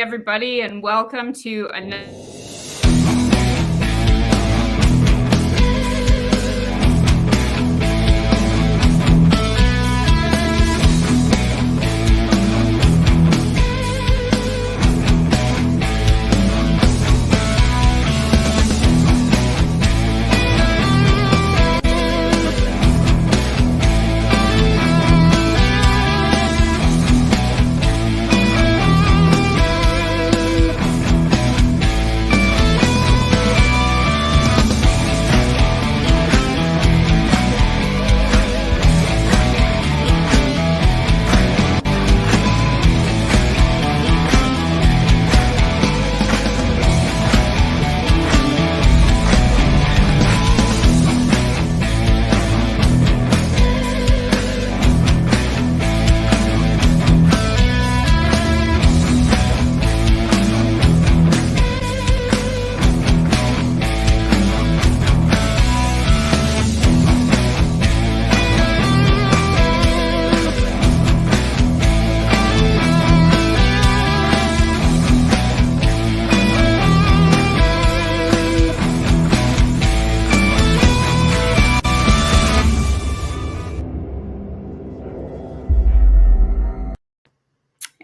everybody, and welcome to another.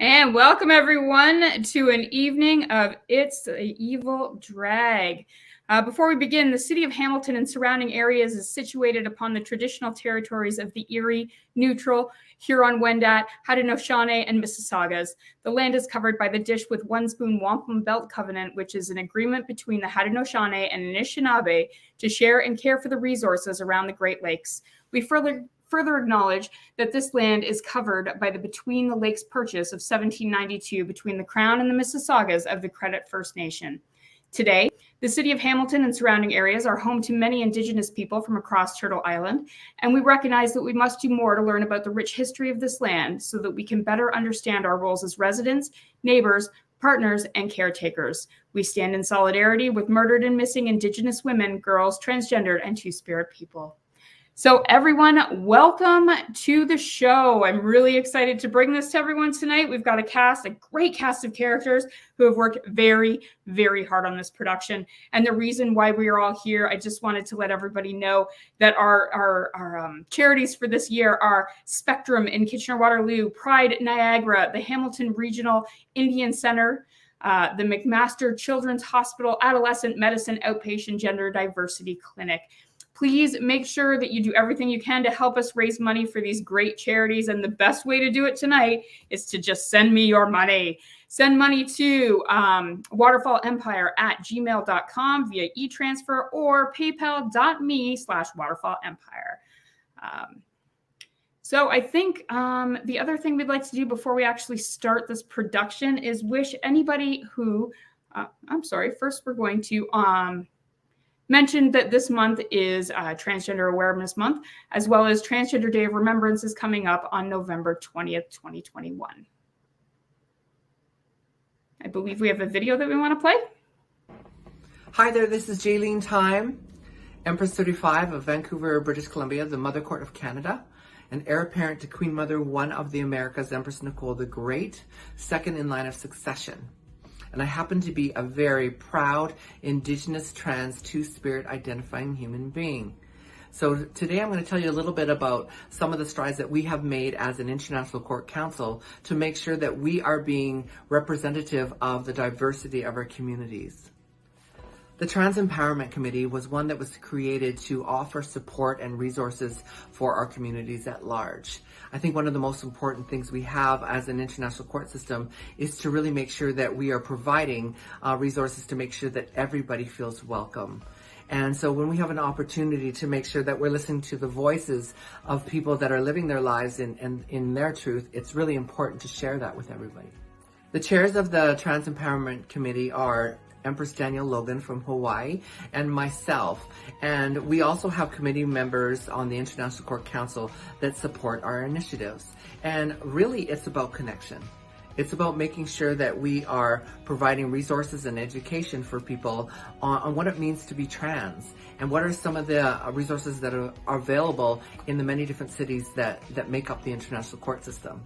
And welcome everyone to an evening of It's the Evil Drag. Before we begin, the city of Hamilton and surrounding areas is situated upon the traditional territories of the Erie, Neutral, Huron-Wendat, Haudenosaunee, and Mississaugas. The land is covered by the Dish with One Spoon Wampum Belt Covenant, which is an agreement between the Haudenosaunee and Anishinaabe to share and care for the resources around the Great Lakes. We further acknowledge that this land is covered by the Between the Lakes Purchase of 1792 between the Crown and the Mississaugas of the Credit First Nation. Today, the city of Hamilton and surrounding areas are home to many Indigenous people from across Turtle Island, and we recognize that we must do more to learn about the rich history of this land so that we can better understand our roles as residents, neighbors, partners, and caretakers. We stand in solidarity with murdered and missing Indigenous women, girls, transgendered, and Two-Spirit people. So everyone, welcome to the show. I'm really excited to bring this to everyone tonight. We've got a great cast of characters who have worked very, very hard on this production. And the reason why we are all here, I just wanted to let everybody know that our charities for this year are Spectrum in Kitchener-Waterloo, Pride Niagara, the Hamilton Regional Indian Center, the McMaster Children's Hospital Adolescent Medicine Outpatient Gender Diversity Clinic. Please make sure that you do everything you can to help us raise money for these great charities. And the best way to do it tonight is to just send me your money. Send money to waterfallempire@gmail.com via e-transfer or paypal.me/waterfallempire. So I think the other thing we'd like to do before we actually start this production is wish anybody who, first we're going to mentioned that this month is Transgender Awareness Month, as well as Transgender Day of Remembrance is coming up on November 20th, 2021. I believe we have a video that we want to play. Hi there, this is Jaylene Time, Empress 35 of Vancouver, British Columbia, the Mother Court of Canada, and heir apparent to Queen Mother 1 of the Americas, Empress Nicole the Great, second in line of succession. And I happen to be a very proud Indigenous trans Two-Spirit identifying human being. So today I'm going to tell you a little bit about some of the strides that we have made as an International Court Council to make sure that we are being representative of the diversity of our communities. The Trans Empowerment Committee was one that was created to offer support and resources for our communities at large. I think one of the most important things we have as an international court system is to really make sure that we are providing resources to make sure that everybody feels welcome. And so when we have an opportunity to make sure that we're listening to the voices of people that are living their lives in their truth, it's really important to share that with everybody. The chairs of the Trans Empowerment Committee are Empress Daniel Logan from Hawaii and myself. And we also have committee members on the International Court Council that support our initiatives. And really it's about connection. It's about making sure that we are providing resources and education for people on what it means to be trans and what are some of the resources that are available in the many different cities that make up the international court system.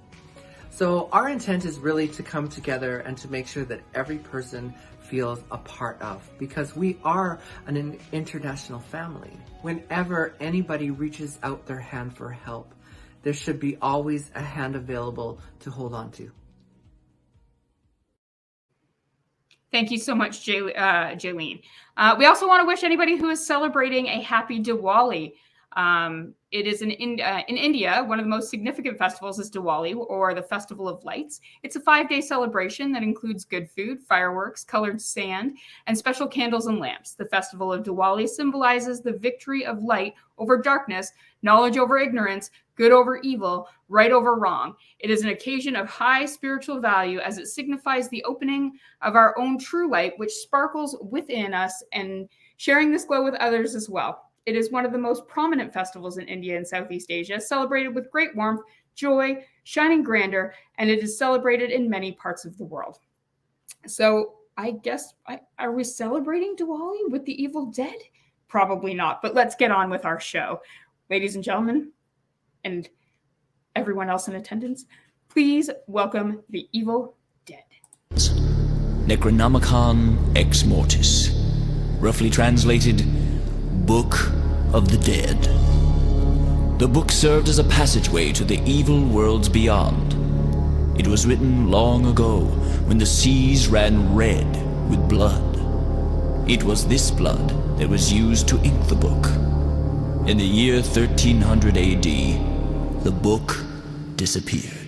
So our intent is really to come together and to make sure that every person feels a part of, because we are an international family. Whenever anybody reaches out their hand for help, there should be always a hand available to hold on to. Thank you so much, Jaylene. We also want to wish anybody who is celebrating a happy Diwali. It is in India, one of the most significant festivals is Diwali, or the Festival of Lights. It's a 5-day celebration that includes good food, fireworks, colored sand, and special candles and lamps. The Festival of Diwali symbolizes the victory of light over darkness, knowledge over ignorance, good over evil, right over wrong. It is an occasion of high spiritual value as it signifies the opening of our own true light, which sparkles within us, and sharing this glow with others as well. It is one of the most prominent festivals in India and Southeast Asia, celebrated with great warmth, joy, shining grandeur, and it is celebrated in many parts of the world. So I guess, are we celebrating Diwali with the Evil Dead? Probably not, but let's get on with our show. Ladies and gentlemen, and everyone else in attendance, please welcome the Evil Dead. Necronomicon Ex Mortis, roughly translated, Book of the Dead. The book served as a passageway to the evil worlds beyond. It was written long ago, when the seas ran red with blood. It was this blood that was used to ink the book. In the year 1300 AD, the book disappeared.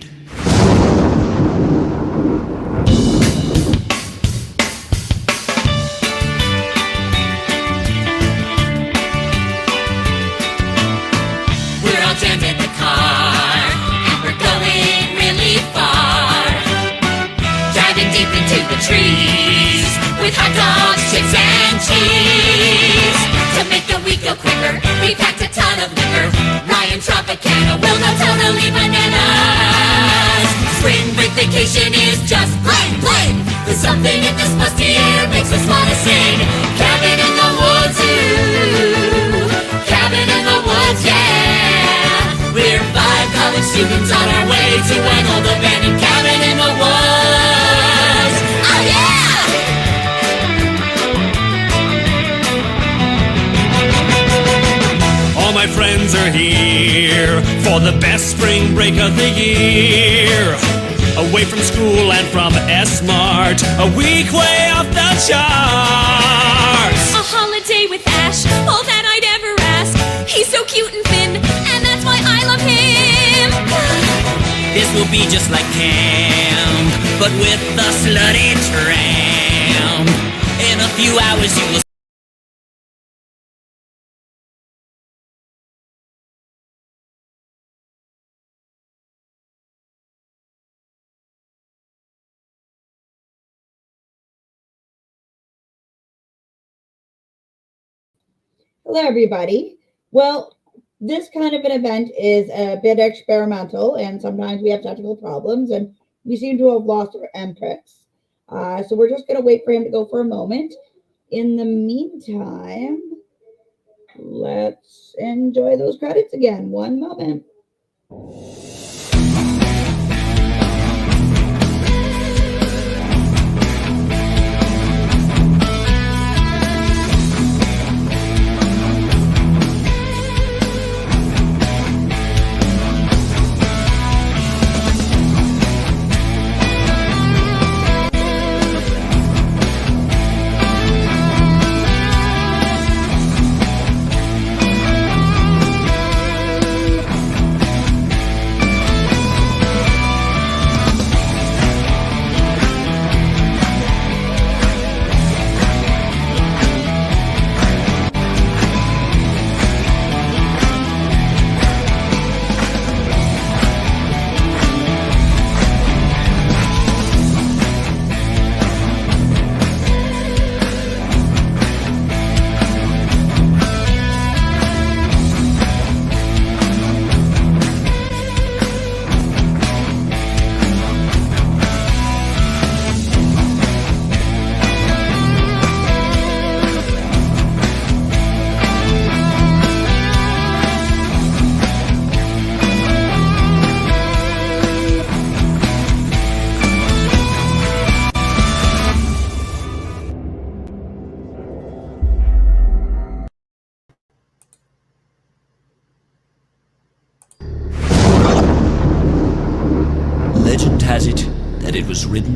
Trees with hot dogs, chips, and cheese. To make the week go quicker, we packed a ton of liquor. Ryan Tropicana will go totally bananas. Spring break vacation is just plain. There's something in this musty air makes us wanna sing. Cabin in the woods, ooh. Cabin in the woods, yeah. We're 5 college students on our way to an old abandoned cabin in the woods. Oh yeah! All my friends are here for the best spring break of the year. Away from school and from S-Mart, a week way off the charts. A holiday with Ash, all that I'd ever ask. He's so cute and thin, and that's why I love him. This will be just like camp, but with the slutty tramp. In a few hours you will. Hello, everybody. Well, this kind of an event is a bit experimental, and sometimes we have technical problems, and we seem to have lost our Emprex. So we're just going to wait for him to go for a moment. In the meantime, let's enjoy those credits again. One moment.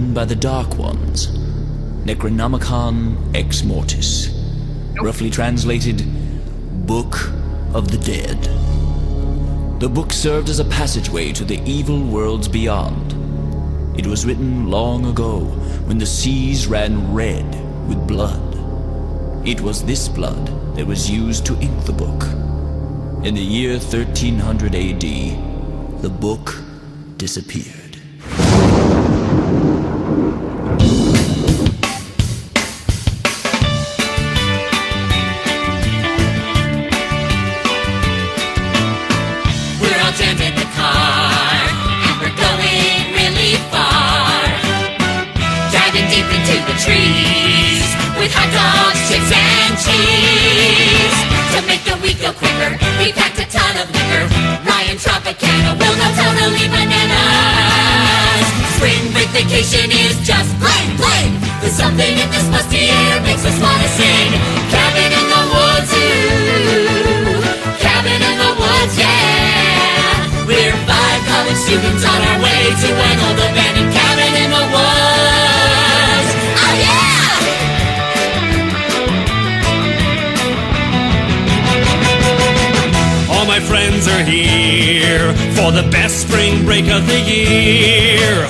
written by the Dark Ones, Necronomicon Ex Mortis, roughly translated, Book of the Dead. The book served as a passageway to the evil worlds beyond. It was written long ago, when the seas ran red with blood. It was this blood that was used to ink the book. In the year 1300 AD, the book disappeared. We're all jammed in the car, and we're going really far. Driving deep into the trees, with hot dogs, chips, and cheese. To make the week go quicker, we packed a ton of liquor. Ryan Tropicana will go totally bananas. Spring break vacation is just plain, plain. There's something in this musty air makes us wanna sing. Cabin in the woods, ooh. Cabin in the woods, yeah. We're 5 college students on our way to an old abandoned cabin in the woods. Oh yeah! All my friends are here for the best spring break of the year.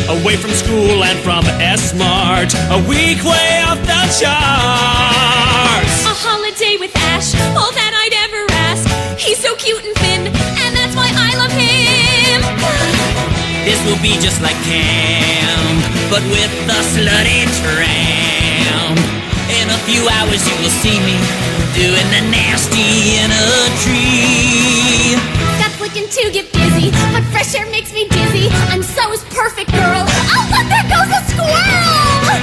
Away from school and from S-Mart, a week way off the charts. A holiday with Ash, all that I'd ever ask. He's so cute and thin, and that's why I love him. This will be just like camp, but with the slutty tramp. In a few hours you will see me doing the nasty in a tree. Stop looking to get busy, but fresh air makes me dizzy. I'm so's perfect, girl. Oh, look, there goes a squirrel!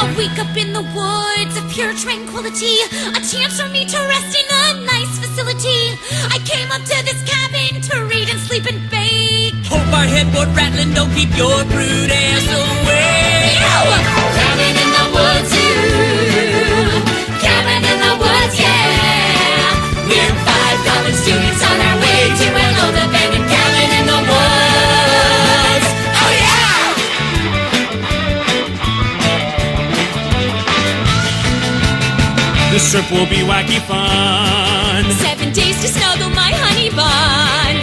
A week up in the woods of pure tranquility, a chance for me to rest in a nice facility. I came up to this cabin to read and sleep and bake. Hope our headboard rattling don't keep your brood ass away. Cabin in the woods, ooh. Cabin in the woods, yeah. We're 5 college students on our way to an old abandoned cabin in the woods. Oh yeah! This trip will be wacky fun. 7 days to snuggle my honey bun.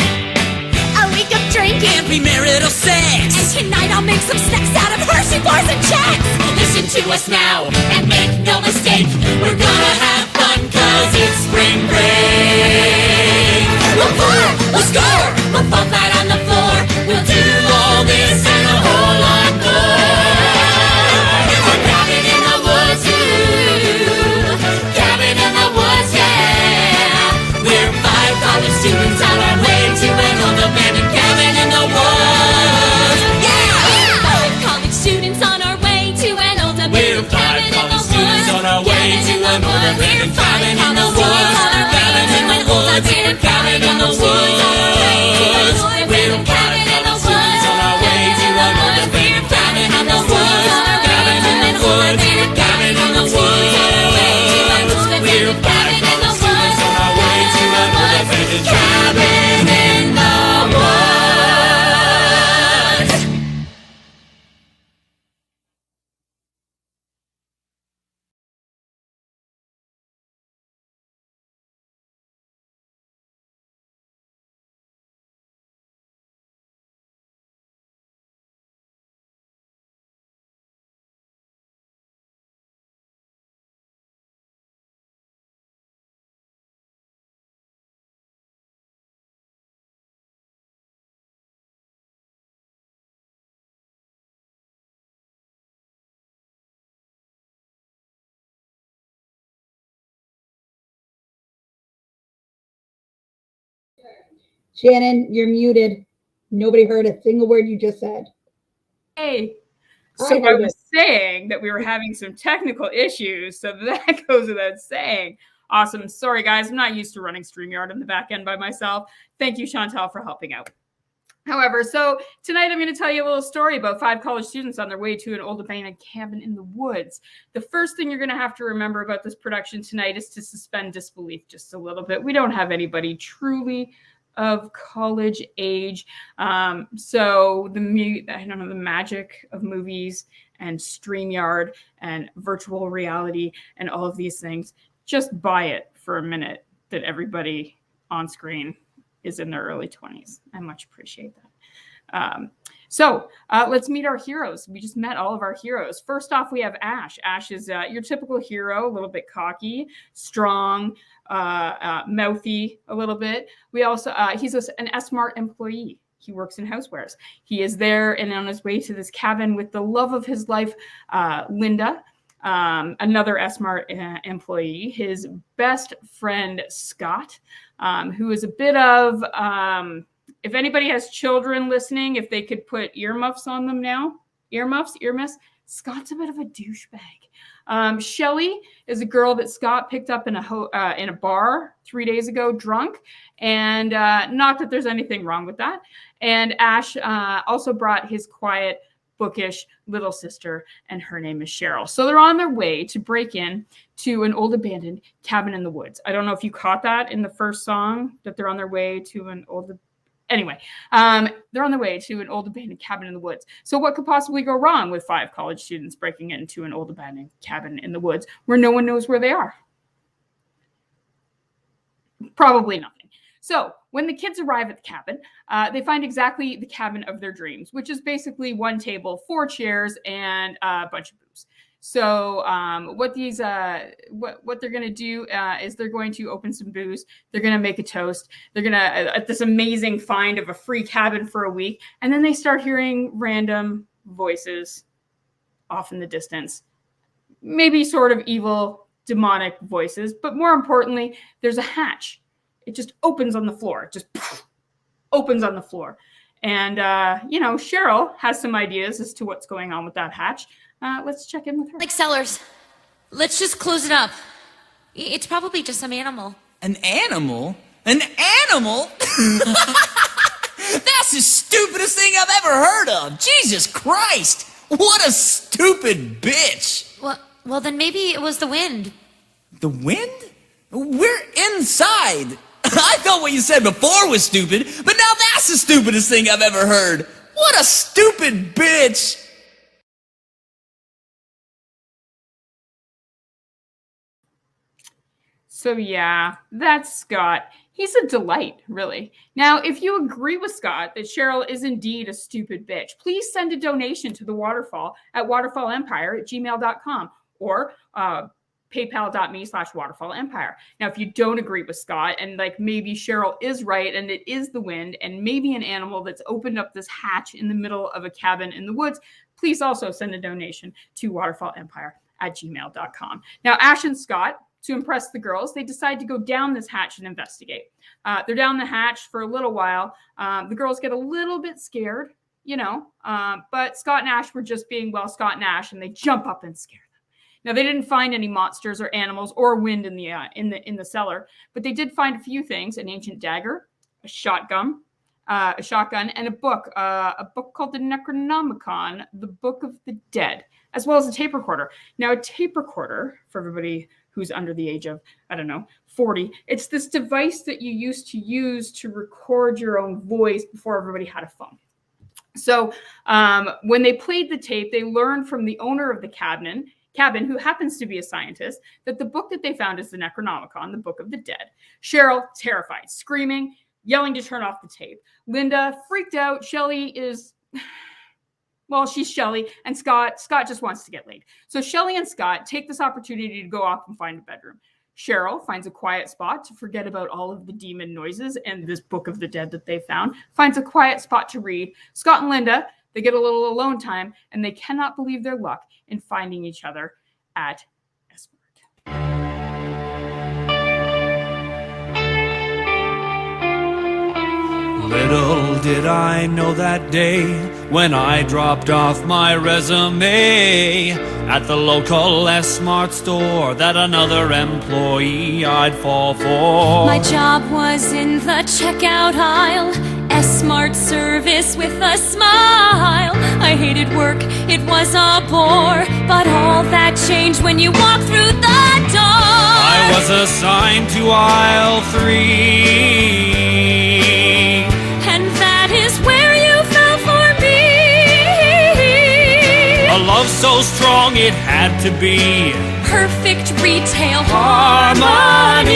A week of drinking, And premarital sex. and tonight I'll make some snacks out of Hershey bars and checks. Listen to us now and make no mistake. We're gonna have fun 'cause it's spring break. We'll pour, we'll score, we'll fall flat on the floor. We'll do all this and a whole lot more. We're cabin in the woods, ooh. Cabin in the woods, yeah. We're 5 college students on our way to an old abandoned cabin in the woods. Yeah! 5 college students on our way to an old We're abandoned 5 cabin in the college woods. students on our way to an old abandoned cabin in the woods. Cabin in the woods. Cabin in the woods. We're 5 college students on our way to an old abandoned cabin in the woods. Cabin in the woods. Cabin in the woods. We're 5 college students on our way to an old abandoned cabin in the woods. Shannon, you're muted. Nobody heard a single word you just said. Hey. I So I heard was saying that we were having some technical issues, so that goes without saying. Awesome. Sorry, guys. I'm not used to running StreamYard on the back end by myself. Thank you, Chantal, for helping out. However, so tonight I'm going to tell you a little story about 5 college students on their way to an old abandoned cabin in the woods. The first thing you're going to have to remember about this production tonight is to suspend disbelief just a little bit. We don't have anybody truly of college age. So the magic of movies and StreamYard and virtual reality and all of these things. Just buy it for a minute that everybody on screen is in their early 20s. I much appreciate that. So let's meet our heroes. We just met all of our heroes. First off, we have Ash. Ash is your typical hero, a little bit cocky, strong, mouthy a little bit. We also, he's an S-Mart employee. He works in housewares. He is there and on his way to this cabin with the love of his life, Linda, another S-Mart employee, his best friend, Scott, who is a bit of... if anybody has children listening, if they could put earmuffs on them now, earmuffs, Scott's a bit of a douchebag. Shelly is a girl that Scott picked up in a bar 3 days ago, drunk, and not that there's anything wrong with that. And Ash also brought his quiet, bookish little sister, and her name is Cheryl. So they're on their way to break in to an old abandoned cabin in the woods. I don't know if you caught that in the first song, that they're on their way to an old. Anyway, they're on their way to an old abandoned cabin in the woods. So what could possibly go wrong with 5 college students breaking into an old abandoned cabin in the woods where no one knows where they are? Probably nothing. So when the kids arrive at the cabin, they find exactly the cabin of their dreams, which is basically 1 table, 4 chairs, and a bunch of booze. So what they're going to do is they're going to open some booze. They're going to make a toast. They're going to at this amazing find of a free cabin for a week. And then they start hearing random voices off in the distance, maybe sort of evil, demonic voices. But more importantly, there's a hatch. It just opens on the floor. It just opens on the floor. And, Cheryl has some ideas as to what's going on with that hatch. Let's check in with her. Like Sellers, let's just close it up. It's probably just some animal. An animal? An animal? That's the stupidest thing I've ever heard of. Jesus Christ. What a stupid bitch. Well, then maybe it was the wind. The wind? We're inside. I thought what you said before was stupid, but now that's the stupidest thing I've ever heard. What a stupid bitch. So yeah, that's Scott. He's a delight, really. Now, if you agree with Scott that Cheryl is indeed a stupid bitch, please send a donation to the Waterfall at waterfallempire@gmail.com or paypal.me/waterfallempire. Now, if you don't agree with Scott and maybe Cheryl is right and it is the wind and maybe an animal that's opened up this hatch in the middle of a cabin in the woods, please also send a donation to waterfallempire@gmail.com. Now, Ash and Scott, to impress the girls, they decide to go down this hatch and investigate. They're down the hatch for a little while. The girls get a little bit scared, but Scott and Ash were just being, Scott and Ash, and they jump up and scare them. Now, they didn't find any monsters or animals or wind in the cellar, but they did find a few things: an ancient dagger, a shotgun, and a book called the Necronomicon, the Book of the Dead, as well as a tape recorder. Now, a tape recorder, for everybody who's under the age of, 40, it's this device that you used to use to record your own voice before everybody had a phone. So when they played the tape, they learned from the owner of the cabin, who happens to be a scientist, that the book that they found is the Necronomicon, the Book of the Dead. Cheryl, terrified, screaming, yelling to turn off the tape. Linda, freaked out. Shelly is... she's Shelly, and Scott just wants to get laid. So Shelly and Scott take this opportunity to go off and find a bedroom. Cheryl finds a quiet spot to forget about all of the demon noises and this Book of the Dead that they found, finds a quiet spot to read. Scott and Linda, they get a little alone time, and they cannot believe their luck in finding each other at S-Mart. Little did I know that day when I dropped off my resume at the local S-Mart store that another employee I'd fall for. My job was in the checkout aisle, S-Mart service with a smile. I hated work, it was a bore, but all that changed when you walked through the door. I was assigned to aisle 3. A love so strong it had to be Perfect retail harmony.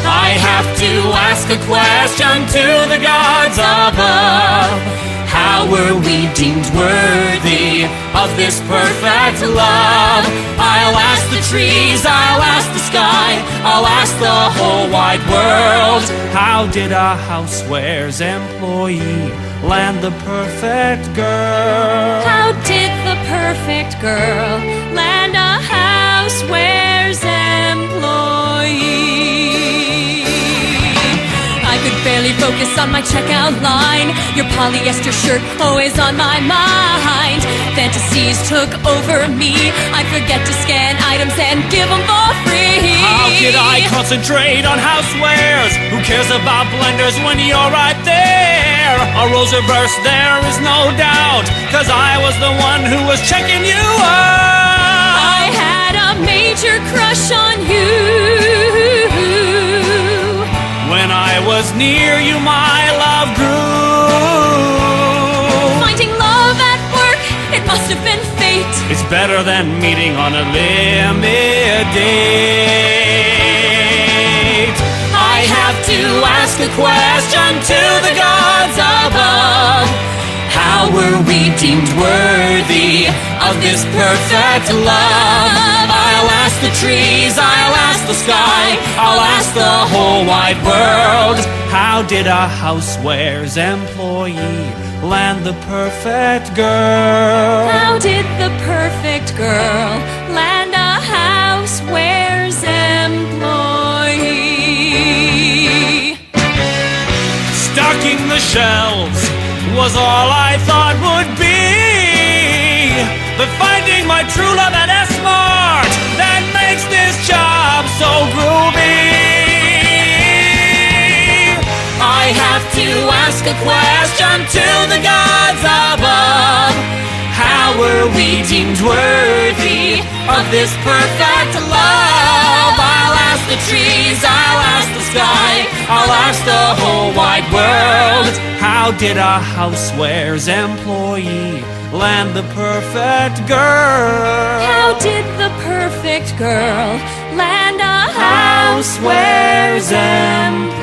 I have to ask a question to the gods above. How were we deemed worthy of this perfect love? I'll ask the trees, I'll ask the sky, I'll ask the whole wide world. How did a houseware's employee land the perfect girl? How did the perfect girl land a houseware's employee? I could barely focus on my checkout line. Your polyester shirt always on my mind. Fantasies took over me. I forget to scan items and give them for free. How did I concentrate on housewares? Who cares about blenders when you're right there? A roles reverse, there is no doubt, 'cause I was the one who was checking you out. I had a major crush on you. When I was near you, my love grew. Finding love at work, it must have been fate. It's better than meeting on a limited date. I have to ask a question to the gods above. How were we deemed worthy of this perfect love? I'll ask the trees, I'll ask the sky, I'll ask the whole wide world. How did a houseware's employee land the perfect girl? How did the perfect girl land a houseware's employee? Stocking the shelves was all I thought would be. But finding my true love at S-Mart, that makes this job so groovy. I have to ask a question to the gods above. How were we deemed worthy of this perfect love? I'll ask the trees, I'll ask the sky, I'll ask the whole wide world. How did a houseware's employee land the perfect girl? How did the perfect girl land a Houseware's employee.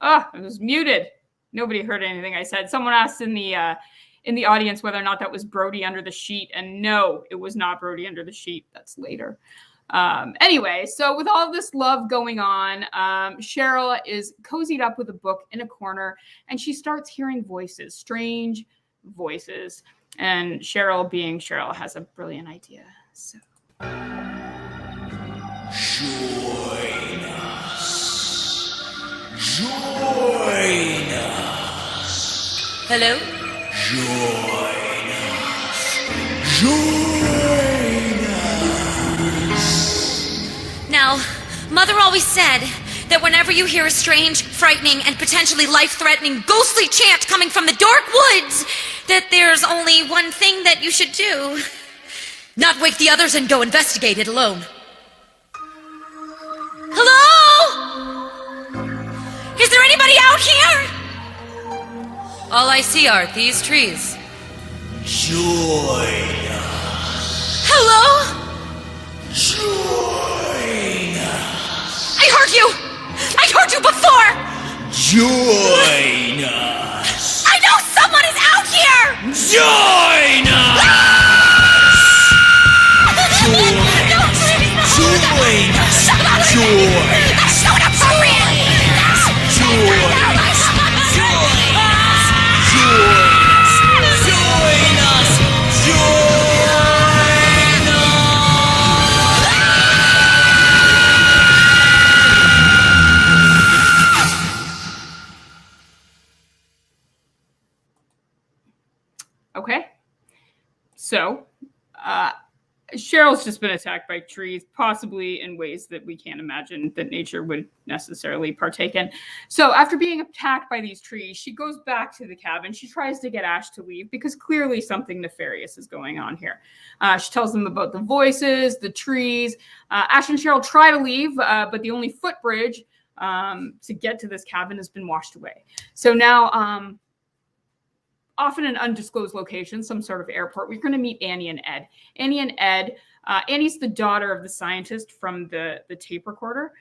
Oh, it was muted. Nobody heard anything I said. Someone asked in the audience whether or not that was Brody under the sheet, and no, it was not Brody under the sheet. That's later. Anyway, so with all of this love going on, Cheryl is cozied up with a book in a corner, and she starts hearing voices, strange voices. And Cheryl, being Cheryl, has a brilliant idea. So. Join us. Join us. Hello? Join us. Join us. Now, Mother always said that whenever you hear a strange, frightening, and potentially life-threatening ghostly chant coming from the dark woods, that there's only one thing that you should do. Not wake the others and go investigate it alone. Hello? Is there anybody out here? All I see are these trees. Join us. Hello? Join us. I heard you! I heard you before! Join us. I know someone is out here! Join us. Join us. Join us. Join. That's so inappropriate! Join us. Okay. So, Cheryl's just been attacked by trees, possibly in ways that we can't imagine that nature would necessarily partake in. So after being attacked by these trees, she goes back to the cabin. She tries to get Ash to leave because clearly something nefarious is going on here. She tells them about the voices, the trees. Ash and Cheryl try to leave, but the only footbridge to get to this cabin has been washed away. So now, off in an undisclosed location, some sort of airport, we're going to meet Annie and Ed. Annie and Ed, Annie's the daughter of the scientist from the tape recorder.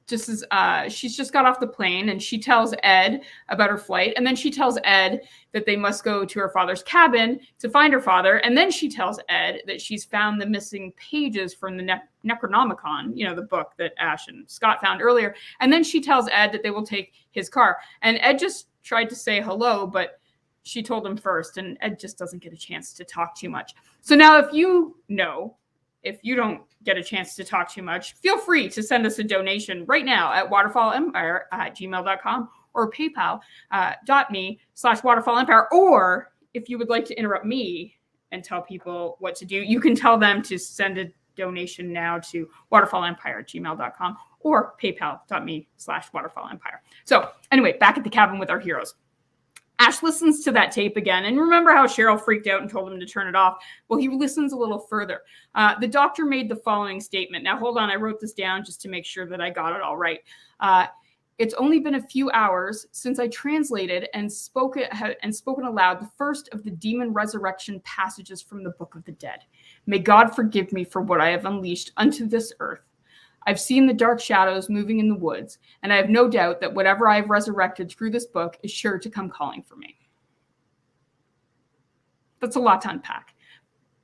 She's just got off the plane, and she tells Ed about her flight, and then she tells Ed that they must go to her father's cabin to find her father, and then she tells Ed that she's found the missing pages from the Necronomicon, the book that Ash and Scott found earlier, and then she tells Ed that they will take his car, and Ed just tried to say hello, but she told him first, and Ed just doesn't get a chance to talk too much. So now if you don't get a chance to talk too much, feel free to send us a donation right now at waterfallempire@gmail.com or paypal.me/waterfallempire. Or if you would like to interrupt me and tell people what to do, you can tell them to send a donation now to waterfallempire@gmail.com or paypal.me/waterfallempire. So anyway, back at the cabin with our heroes. Ash listens to that tape again, and remember how Cheryl freaked out and told him to turn it off? Well, he listens a little further. The doctor made the following statement. Now, hold on. I wrote this down just to make sure that I got it all right. It's only been a few hours since I translated and spoken aloud the first of the demon resurrection passages from the Book of the Dead. May God forgive me for what I have unleashed unto this earth. I've seen the dark shadows moving in the woods, and I have no doubt that whatever I have resurrected through this book is sure to come calling for me. That's a lot to unpack.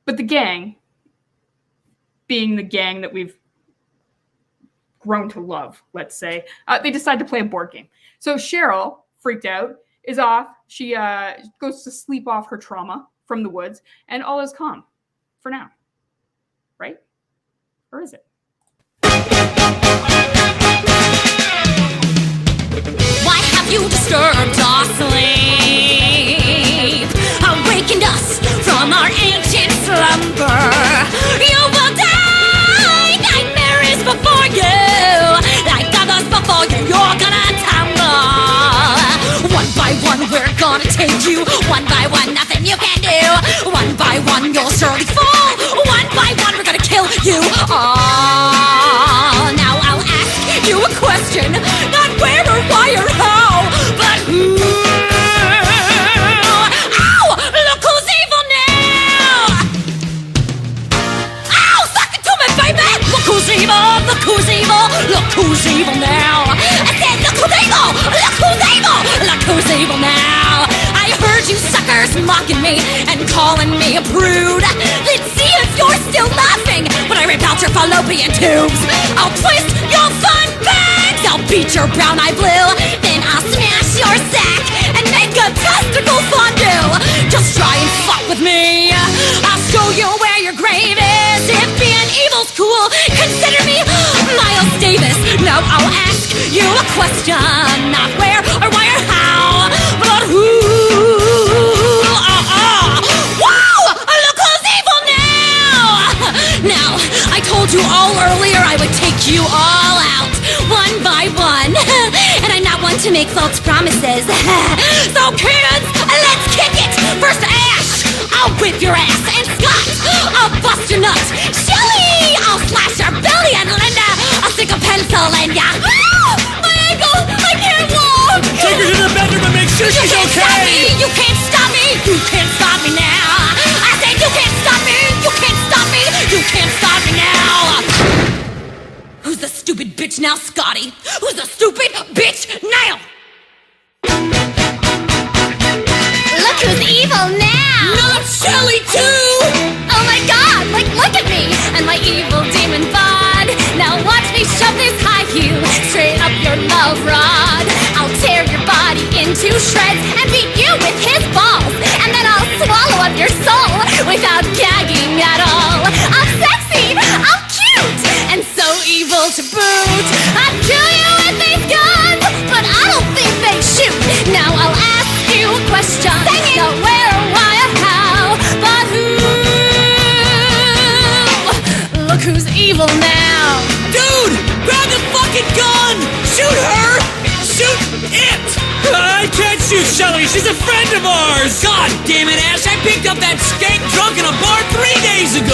But the gang, being the gang that we've grown to love, let's say, they decide to play a board game. So Cheryl, freaked out, is off. She goes to sleep off her trauma from the woods, and all is calm for now. Right? Or is it? Why have you disturbed our sleep? Awakened us from our ancient slumber. You will die, nightmares before you. Like others before you, you're gonna tumble. One by one, we're gonna take you. One by one, nothing you can do. One by one, you'll surely fall. One by one, we're gonna kill you all. Now I'll ask you a question, not where or why or how, but who? Ow! Look who's evil now! Ow! Suck it to me, baby! Look who's evil! Look who's evil! Look who's evil now! I said, look who's evil! Look who's evil! Look who's evil now! I heard you suckers mocking me and calling me a prude. Let's see if you're still laughing when I rip out your fallopian tubes. I'll twist your fun bags. I'll beat your brown eye blue. Then I'll smash your sack and make a testicle fondue. Just try and fuck with me. I'll show you where your grave is. If being evil's cool, consider me Miles Davis. Now I'll ask you a question, not where or why or how, but who? Wow! Look who's evil now! Now, I told you all earlier I would take you all out, one by one. And I'm not one to make false promises. So kids, let's kick it! First Ash, I'll whip your ass. And Scott, I'll bust your nuts. Shelly, I'll slash your belly. And Linda, I'll stick a pencil in ya. My ankle, I can't walk! Take her to the bedroom and make sure she's okay! You can't stop me! You can't stop me now! I said you can't stop me! You can't stop me! You can't stop me now! Who's the stupid bitch now, Scotty? Who's the stupid bitch now? Look who's evil now! Not Shelly too! Oh my god, look at me and my evil demon bod. Now watch me shove this high heel straight up your love rod. I'll tear your body into shreds and beat you with his balls. And then I'll swallow up your soul without gagging at all. I'm sexy, I'm cute, and so evil to boot. I'd kill you with these guns, but I don't think they shoot. Now I'll ask you a question, not where or why or how, but who? Hey, she's a friend of ours! God damn it, Ash! I picked up that skank drunk in a bar 3 days ago!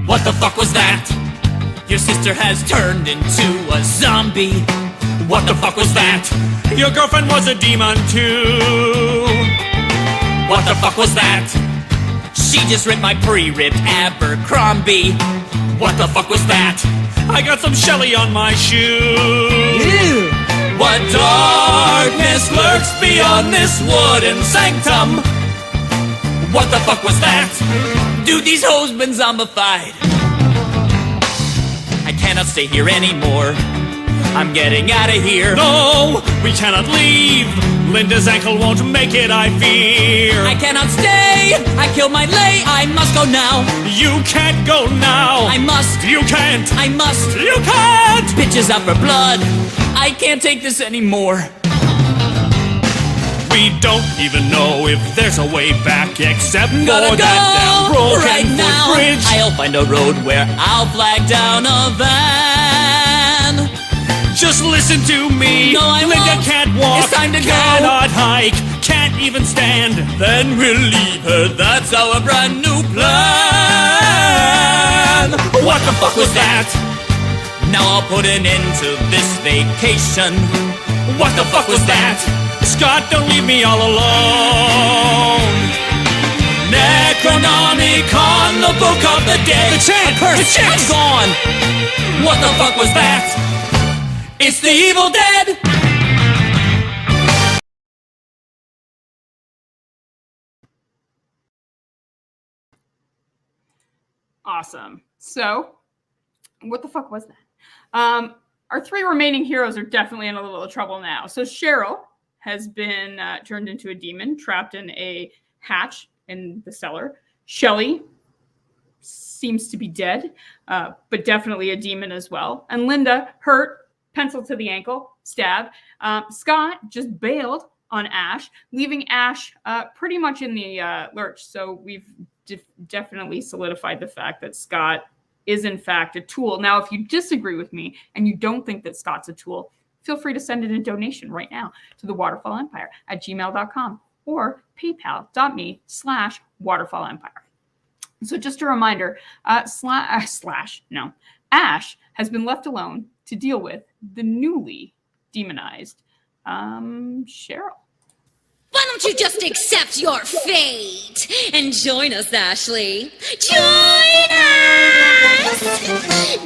What the fuck was that? Your sister has turned into a zombie. What the fuck was that? Your girlfriend was a demon too. What the fuck was that? She just ripped my pre-ripped Abercrombie. What the fuck was that? I got some Shelly on my shoe. Ew. What darkness lurks beyond this wooden sanctum? What the fuck was that? Dude, these hoes been zombified. I cannot stay here anymore. I'm getting out of here. No, we cannot leave. Linda's ankle won't make it, I fear. I cannot stay. I killed my lay. I must go now. You can't go now. I must. You can't. I must. You can't. Bitches out for blood. I can't take this anymore. We don't even know if there's a way back except for Gotta that damn go broken right now. footbridge. I'll find a road where I'll flag down a van. Just listen to me. No, I Linda won't. can't walk. It's time to go. Cannot hike. Can't even stand. Then we'll leave her. That's our brand new plan. What the fuck was that? Now I'll put an end to this vacation. What the fuck was that? Scott, don't leave me all alone. Necronomicon, the book of the dead. The chant! Curse, The chant! I'm gone. What the fuck was that? It's the Evil Dead. Awesome. So, what the fuck was that? Our three remaining heroes are definitely in a little trouble now. So Cheryl has been turned into a demon, trapped in a hatch in the cellar. Shelly seems to be dead, but definitely a demon as well. And Linda, hurt, pencil to the ankle, stab. Scott just bailed on Ash, leaving Ash pretty much in the lurch. So we've definitely solidified the fact that Scott is in fact a tool. Now, if you disagree with me and you don't think that Scott's a tool, feel free to send in a donation right now to the Waterfall Empire at gmail.com or paypal.me/waterfallempire. So just a reminder, Ash has been left alone to deal with the newly demonized Cheryl. Why don't you just accept your fate and join us, Ashley? Join us!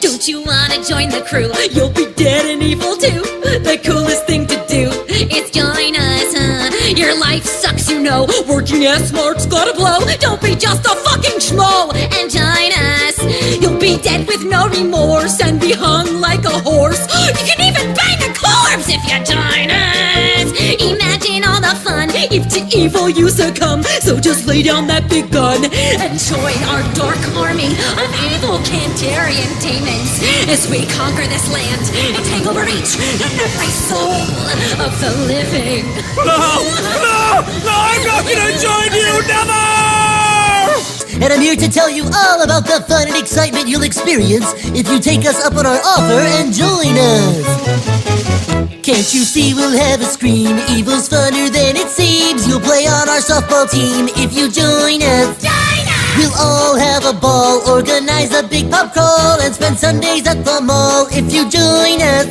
Don't you want to join the crew? You'll be dead and evil too. The coolest thing to do is join us, huh? Your life sucks, you know. Working as smart's gotta blow. Don't be just a fucking schmo and join us. You'll be dead with no remorse and be hung like a horse. You can even bang a corpse if you join us. Imagine all the fun if to evil you succumb. So just lay down that big gun and join our dark army of evil Cantarian demons as we conquer this land and take over each and every soul of the living. No, I'm not gonna join you, never! And I'm here to tell you all about the fun and excitement you'll experience if you take us up on our offer and join us. Can't you see we'll have a scream? Evil's funner than it seems. You'll play on our softball team if you join us. We'll all have a ball, organize a big pub crawl, and spend Sundays at the mall if you join us.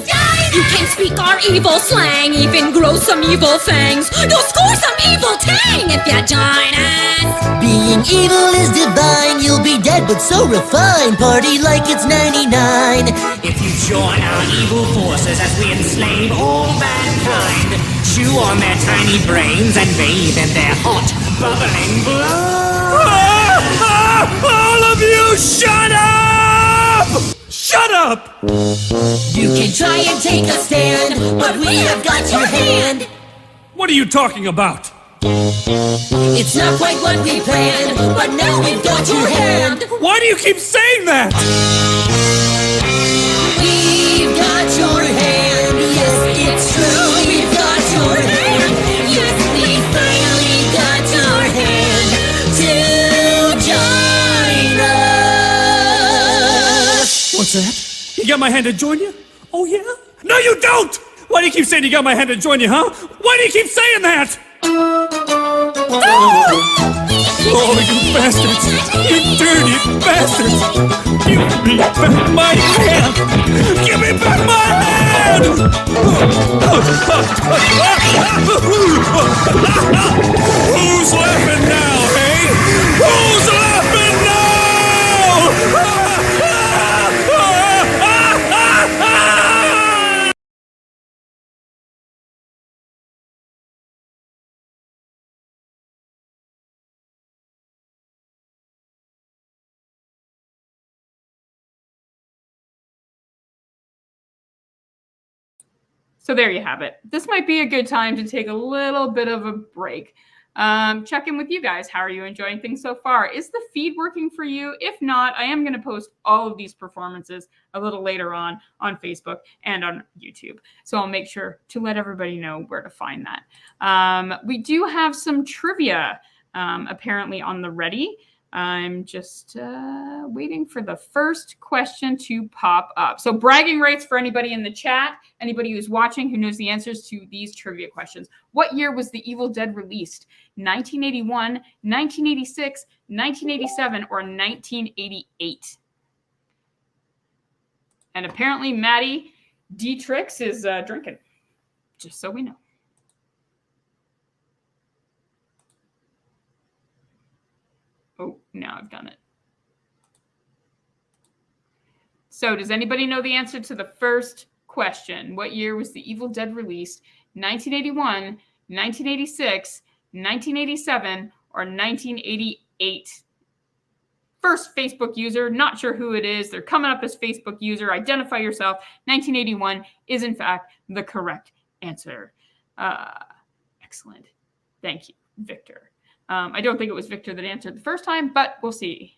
You can speak our evil slang, even grow some evil fangs. You'll score some evil tang if you join us. Being evil is divine. You'll be dead but so refined. Party like it's 99. If you join our evil forces as we enslave all mankind, chew on their tiny brains and bathe in their hot, bubbling blood. All of you, shut up! Shut up! You can try and take a stand, but we have got your hand. What are you talking about? It's not quite what we planned, but now we've got your hand. Why do you keep saying that? We've got your hand, yes, it's What's that? You got my hand to join you? Oh, yeah? No, you don't! Why do you keep saying you got my hand to join you, huh? Why do you keep saying that? Oh, you bastards! You dirty bastards! Give me back my hand! Give me back my hand! Who's laughing now, hey? Who's laughing now? So there you have it. This might be a good time to take a little bit of a break. Check in with you guys. How are you enjoying things so far? Is the feed working for you? If not, I am going to post all of these performances a little later on Facebook and on YouTube. So I'll make sure to let everybody know where to find that. We do have some trivia apparently on the ready. I'm just waiting for the first question to pop up. So bragging rights for anybody in the chat, anybody who's watching who knows the answers to these trivia questions. What year was The Evil Dead released? 1981, 1986, 1987, or 1988? And apparently Maddie D-Trix is drinking, just so we know. Oh, now I've done it. So does anybody know the answer to the first question? What year was The Evil Dead released? 1981, 1986, 1987, or 1988? First Facebook user, not sure who it is. They're coming up as Facebook user. Identify yourself. 1981 is, in fact, the correct answer. Excellent. Thank you, Victor. I don't think it was Victor that answered the first time, but we'll see.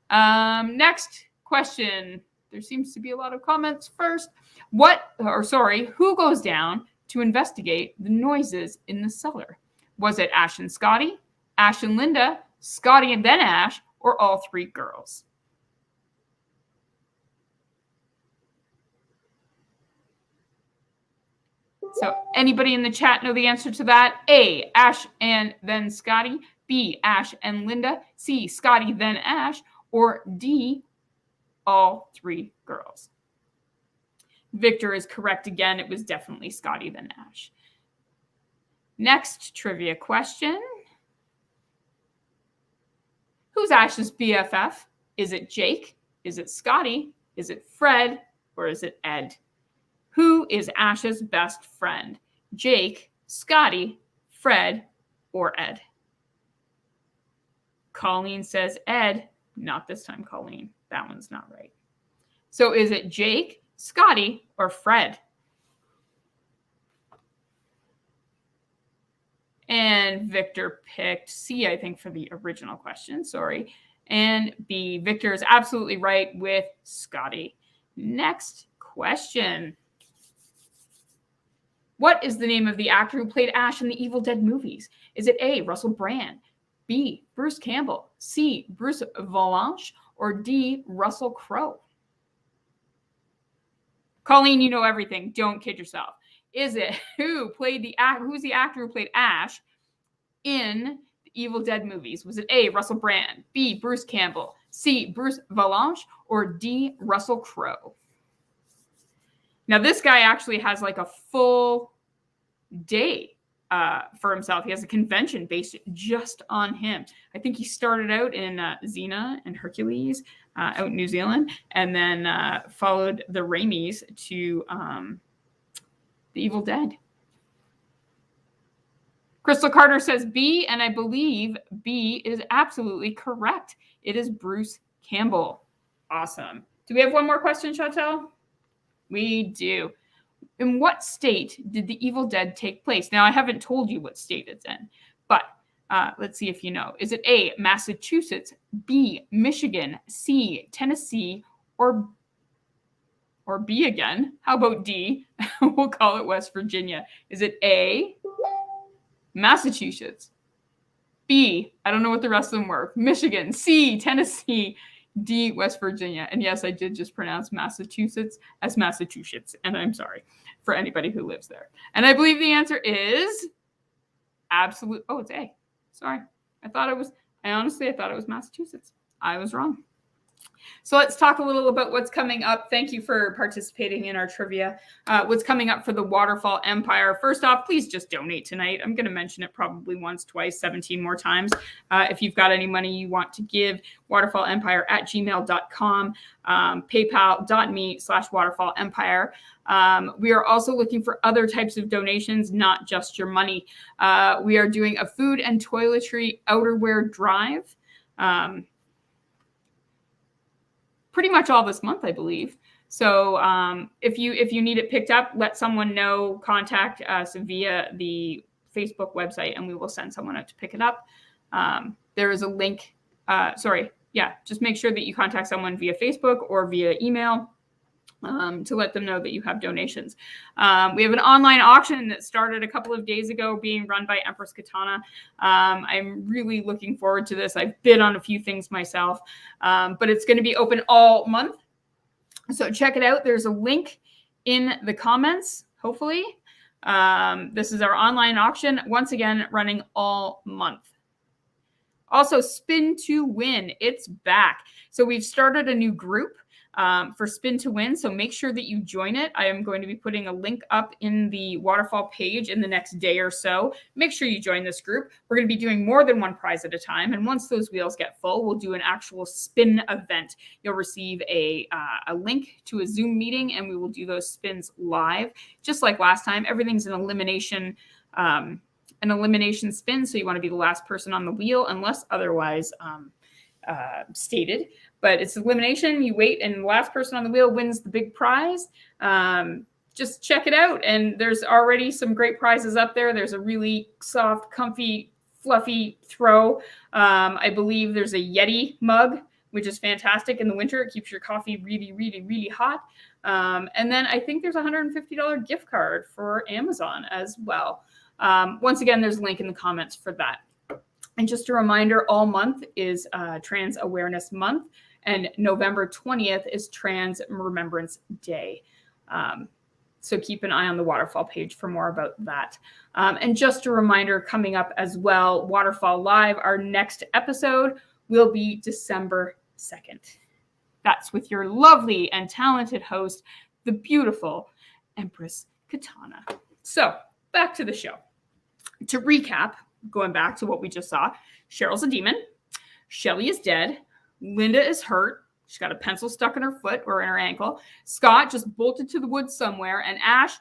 Next question. There seems to be a lot of comments first. Who goes down to investigate the noises in the cellar? Was it Ash and Scotty, Ash and Linda, Scotty and then Ash, or all three girls? So anybody in the chat know the answer to that? A, Ash and then Scotty. B, Ash and Linda. C, Scotty then Ash. Or D, all three girls. Victor is correct again. It was definitely Scotty then Ash. Next trivia question. Who's Ash's BFF? Is it Jake? Is it Scotty? Is it Fred? Or is it Ed? Who is Ash's best friend? Jake, Scotty, Fred, or Ed? Colleen says Ed. Not this time, Colleen. That one's not right. So is it Jake, Scotty, or Fred? And Victor picked C, I think, for the original question. Sorry. And B, Victor is absolutely right with Scotty. Next question. What is the name of the actor who played Ash in the Evil Dead movies? Is it A, Russell Brand, B, Bruce Campbell, C, Bruce Valanche, or D, Russell Crowe? Colleen, you know everything. Don't kid yourself. Is it who's the actor who played Ash in the Evil Dead movies? Was it A, Russell Brand, B, Bruce Campbell, C, Bruce Valanche, or D, Russell Crowe? Now, this guy actually has like a full day for himself. He has a convention based just on him. I think he started out in Xena and Hercules out in New Zealand, and then followed the Raimis to the Evil Dead. Crystal Carter says B, and I believe B is absolutely correct. It is Bruce Campbell. Awesome. Do we have one more question, Chantal? We do. In what state did the Evil Dead take place? Now, I haven't told you what state it's in, but let's see if you know. Is it A, Massachusetts, B, Michigan, C, Tennessee, or B again? How about D? We'll call it West Virginia. Is it A, Massachusetts, B, I don't know what the rest of them were, Michigan, C, Tennessee, D, West Virginia. And yes, I did just pronounce Massachusetts as Massachusetts. And I'm sorry for anybody who lives there. And I believe the answer is absolute. Oh, it's A. Sorry. I honestly thought it was Massachusetts. I was wrong. So let's talk a little about what's coming up. Thank you for participating in our trivia. What's coming up for the Waterfall Empire. First off, please just donate tonight. I'm going to mention it probably once, twice, 17 more times. If you've got any money you want to give, waterfallempire@gmail.com, paypal.me/waterfallempire. We are also looking for other types of donations, not just your money. We are doing a food and toiletry outerwear drive. Pretty much all this month, I believe. So if you need it picked up, let someone know. Contact us via the Facebook website, and we will send someone out to pick it up. There is a link. Just make sure that you contact someone via Facebook or via email to let them know that you have donations. We have an online auction that started a couple of days ago, being run by Empress Katana. I'm really looking forward to this. I've bid on a few things myself, but it's going to be open all month. So check it out. There's a link in the comments, hopefully. This is our online auction, once again, running all month. Also, Spin to Win. It's back. So we've started a new group for Spin to Win. So make sure that you join it. I am going to be putting a link up in the Waterfall page in the next day or so. Make sure you join this group. We're going to be doing more than one prize at a time. And once those wheels get full, we'll do an actual spin event. You'll receive a link to a Zoom meeting, and we will do those spins live. Just like last time, everything's an elimination spin. So you want to be the last person on the wheel unless otherwise stated. But it's elimination. You wait, and the last person on the wheel wins the big prize. Just check it out. And there's already some great prizes up there. There's a really soft, comfy, fluffy throw. I believe there's a Yeti mug, which is fantastic in the winter. It keeps your coffee really, really, really hot. And then I think there's a $150 gift card for Amazon as well. Once again, there's a link in the comments for that. And just a reminder, all month is Trans Awareness Month, and November 20th is Trans Remembrance Day. So keep an eye on the Waterfall page for more about that. And just a reminder, coming up as well, Waterfall Live, our next episode will be December 2nd. That's with your lovely and talented host, the beautiful Empress Katana. So back to the show. To recap, going back to what we just saw, Cheryl's a demon. Shelly is dead. Linda is hurt. She's got a pencil stuck in her foot or in her ankle. Scott just bolted to the woods somewhere. And Ash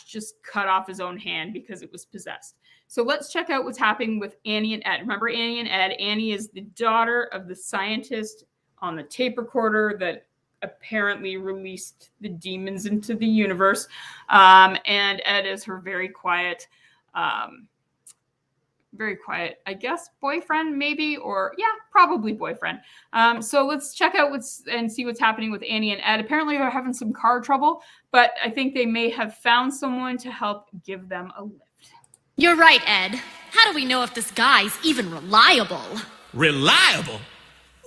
just cut off his own hand because it was possessed. So let's check out what's happening with Annie and Ed. Remember Annie and Ed? Annie is the daughter of the scientist on the tape recorder that apparently released the demons into the universe. And Ed is her very quiet, I guess, boyfriend, maybe, or yeah, probably boyfriend. So let's check out and see what's happening with Annie and Ed. Apparently they're having some car trouble, but I think they may have found someone to help give them a lift. You're right, Ed. How do we know if this guy's even reliable? Reliable?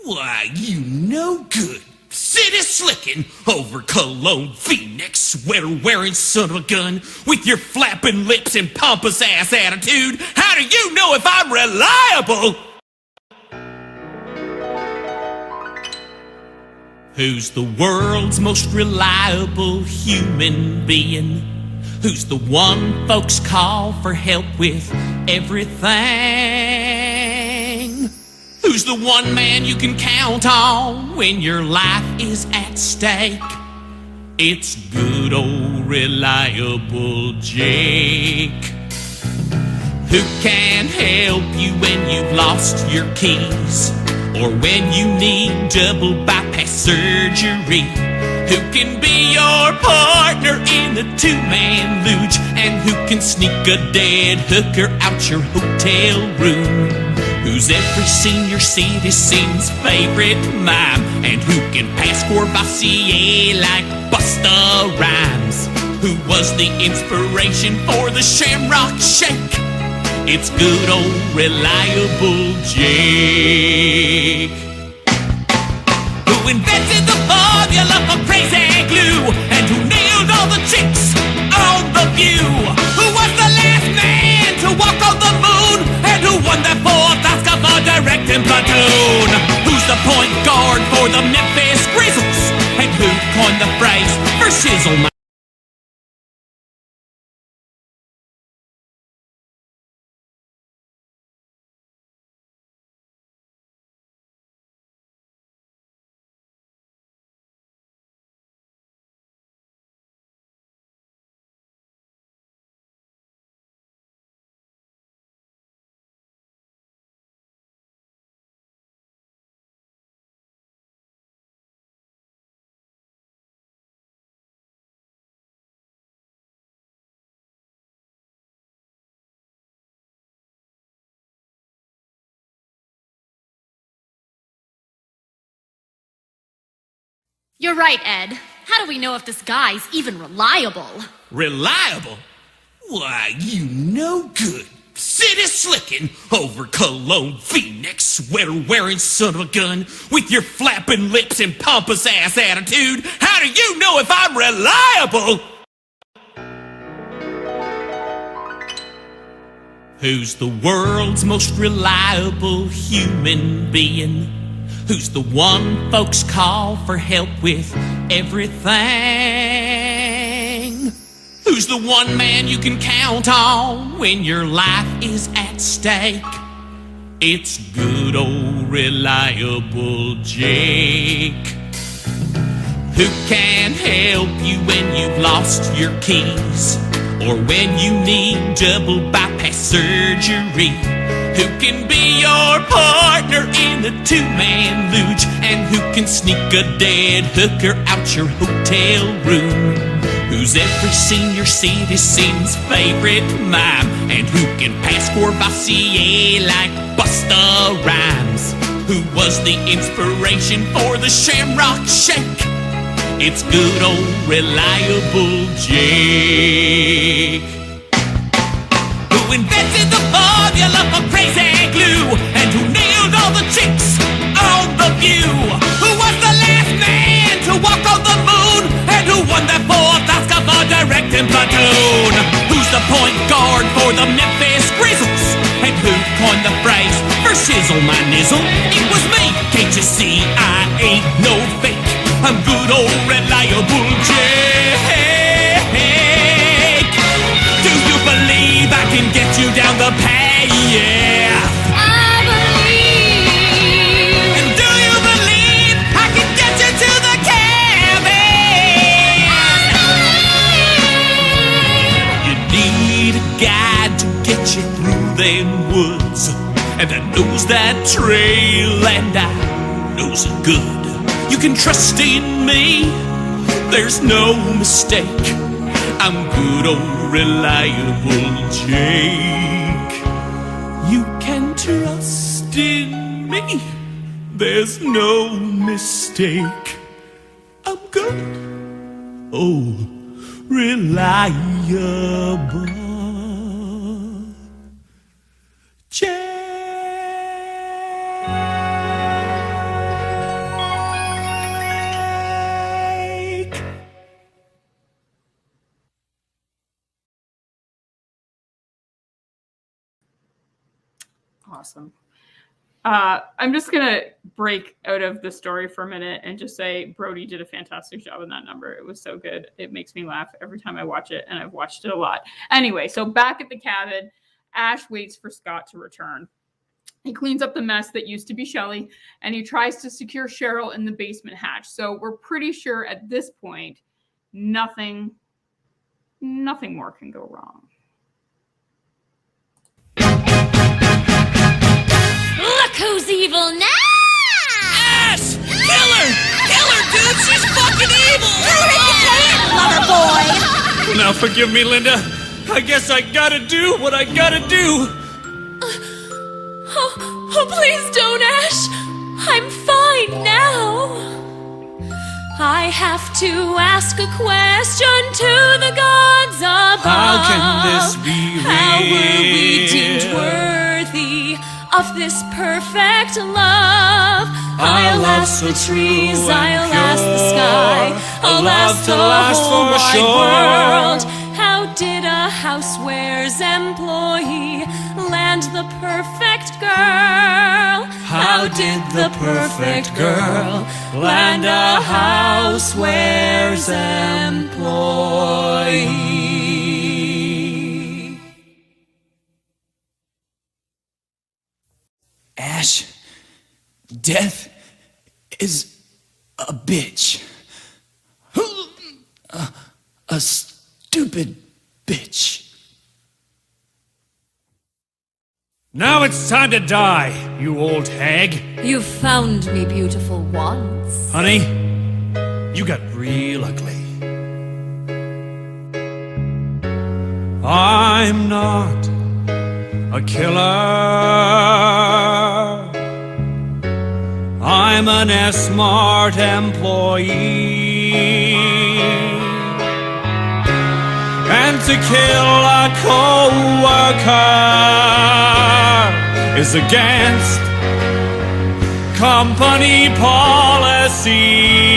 Why, you no good. City slicking over Cologne Phoenix, sweater-wearing son of a gun, with your flapping lips and pompous-ass attitude. How do you know if I'm reliable? Who's the world's most reliable human being? Who's the one folks call for help with everything? Who's the one man you can count on when your life is at stake? It's good old reliable Jake. Who can help you when you've lost your keys, or when you need double bypass surgery? Who can be your partner in the two-man luge, and who can sneak a dead hooker out your hotel room? Who's every senior citizen's favorite mime, and who can pass Courvoisier like Busta Rhymes? Who was the inspiration for the Shamrock Shake? It's good old reliable Jake. the point guard for the Memphis Grizzlies? And who coined the phrase for shizzle? You're right, Ed. How do we know if this guy's even reliable? Reliable? Why, you no good, city slicking, over cologne Phoenix, sweater wearing son of a gun, with your flapping lips and pompous ass attitude. How do you know if I'm reliable? Who's the world's most reliable human being? Who's the one folks call for help with everything? Who's the one man you can count on when your life is at stake? It's good old reliable Jake. Who can help you when you've lost your keys? Or when you need double bypass surgery? Who can be your partner in a two-man luge? And who can sneak a dead hooker out your hotel room? Who's every senior citizen's favorite mime? And who can pass Courvoisier like Busta Rhymes? Who was the inspiration for the Shamrock Shake? It's good old reliable Jake. Who invented the formula for crazy glue? And who nailed all the chicks on The View? Who was the last man to walk on the moon? And who won that fourth Oscar for directing Platoon? Who's the point guard for the Memphis Grizzlies? And who coined the phrase for shizzle my nizzle? It was me, can't you see I ain't no fake? I'm good old reliable Jake. Do you believe I can get you down the path? I believe. And do you believe I can get you to the cabin? You need a guide to get you through them woods, and that knows that trail, and I knows it good. You can trust in me, there's no mistake. I'm good old reliable Jake. You can trust in me, there's no mistake. I'm good old reliable Jake. Awesome. I'm just going to break out of the story for a minute and just say Brody did a fantastic job in that number. It was so good. It makes me laugh every time I watch it, and I've watched it a lot. Anyway, so back at the cabin, Ash waits for Scott to return. He cleans up the mess that used to be Shelly, and he tries to secure Cheryl in the basement hatch. So we're pretty sure at this point, nothing more can go wrong. Look who's evil now! Ash! Kill her! Kill her, dude! She's fucking evil! Lover boy! Now forgive me, Linda. I guess I gotta do what I gotta do. Oh, please don't, Ash. I'm fine now. I have to ask a question to the gods above. How can this be real? How were we deemed worthy of this perfect love? I'll ask the trees, I'll ask the sky, I'll ask the whole wide world. How did a housewares employee land land the perfect girl? How did the perfect girl land a houseware's employee? Ash, death is a bitch. A stupid bitch. Now it's time to die, you old hag. You found me beautiful once. Honey, you got real ugly. I'm not a killer. I'm an S-Mart employee. And to kill a co-worker is against company policy.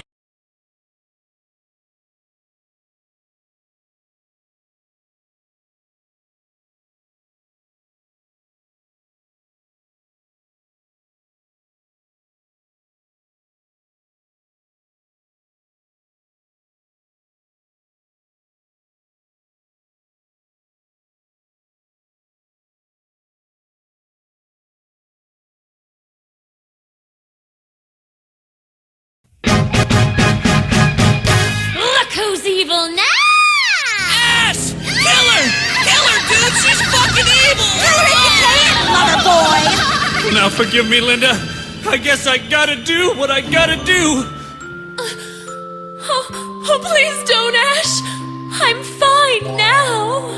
Look who's evil now! Ash! Kill her! Kill her, dude! She's fucking evil! Lover boy! Now forgive me, Linda. I guess I gotta do what I gotta do. Oh, please don't, Ash! I'm fine now!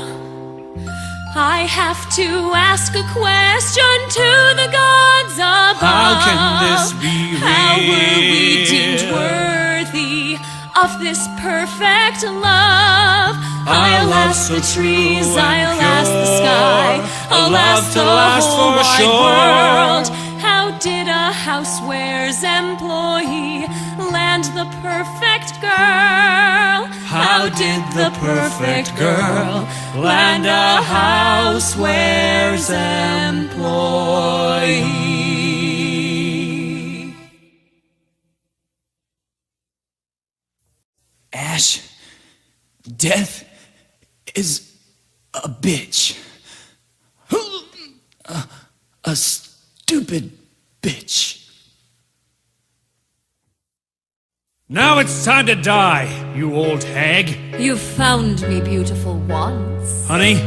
I have to ask a question to the gods above. How can this be How were we real? deemed worthy of this perfect love? I'll ask the trees, I'll ask the sky, I'll ask the whole wide world. How did a houseware's employee land the perfect girl? How did the perfect girl land a houseware's employee? Ash, death is a bitch. A stupid bitch. Now it's time to die, you old hag. You found me beautiful once. Honey,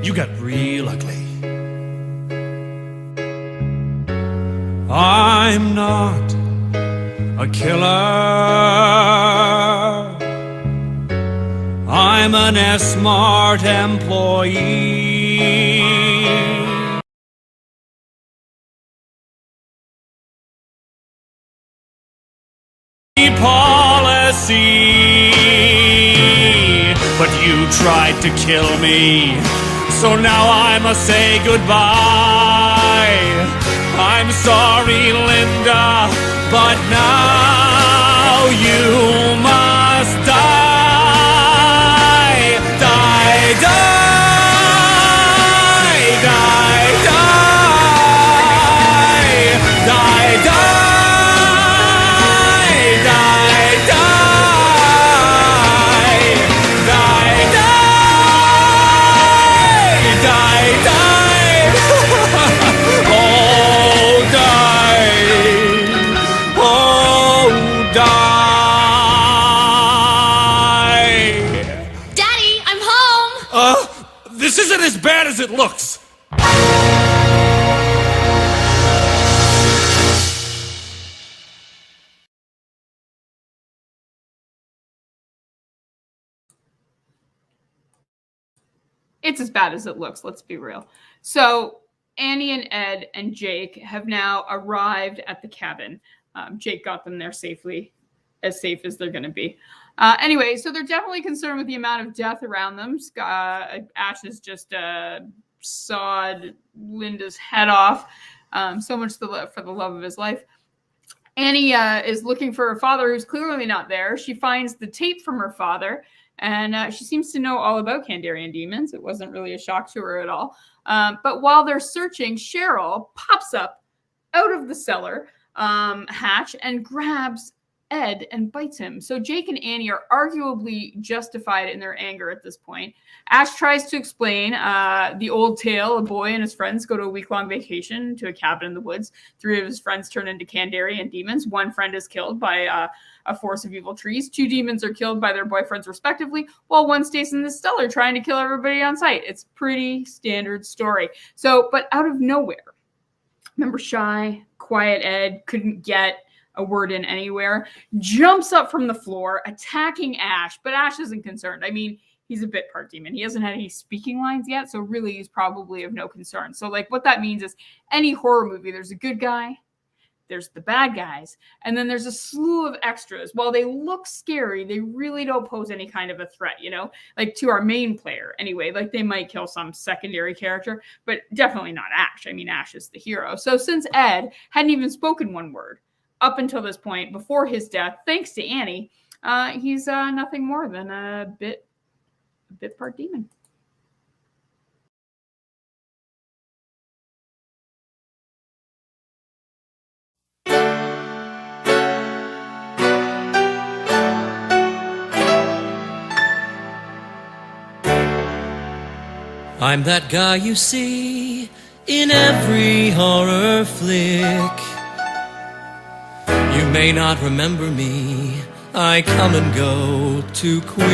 you got real ugly. I'm not a killer. I'm an S-Mart employee. Policy, but you tried to kill me, so now I must say goodbye. I'm sorry, Linda, but now you must die. Die, die, die, die, die, die. This isn't as bad as it looks. It's as bad as it looks, let's be real. So Annie and Ed and Jake have now arrived at the cabin. Jake got them there safely, as safe as they're going to be. Anyway, so they're definitely concerned with the amount of death around them. Ash has just sawed Linda's head off. So much for the love of his life. Annie is looking for her father, who's clearly not there. She finds the tape from her father, and she seems to know all about Kandarian demons. It wasn't really a shock to her at all. But while they're searching, Cheryl pops up out of the cellar hatch and grabs Ed and bites him. So Jake and Annie are arguably justified in their anger at this point. Ash tries to explain the old tale. A boy and his friends go to a week-long vacation to a cabin in the woods. 3 of his friends turn into Kandari and demons. 1 friend is killed by a force of evil trees. 2 demons are killed by their boyfriends respectively, while 1 stays in the cellar trying to kill everybody on sight. It's pretty standard story. So, but out of nowhere, remember shy, quiet Ed, couldn't get a word in anywhere, jumps up from the floor, attacking Ash, but Ash isn't concerned. I mean, he's a bit part demon. He hasn't had any speaking lines yet, so really he's probably of no concern. So like what that means is any horror movie, there's a good guy, there's the bad guys, and then there's a slew of extras. While they look scary, they really don't pose any kind of a threat, you know, like to our main player anyway. Like they might kill some secondary character, but definitely not Ash. I mean, Ash is the hero. So since Ed hadn't even spoken 1 word up until this point, before his death, thanks to Annie, he's nothing more than a bit part demon. I'm that guy you see in every horror flick. You may not remember me, I come and go too quick.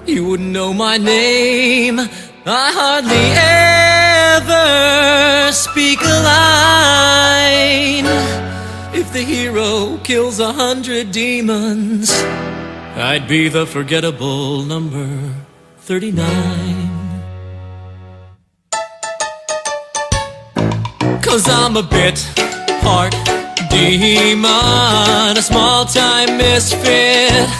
You wouldn't know my name, I hardly ever speak a line. If the hero kills 100 demons, I'd be the forgettable number 39. 'Cause I'm a bit part demon, a small-time misfit.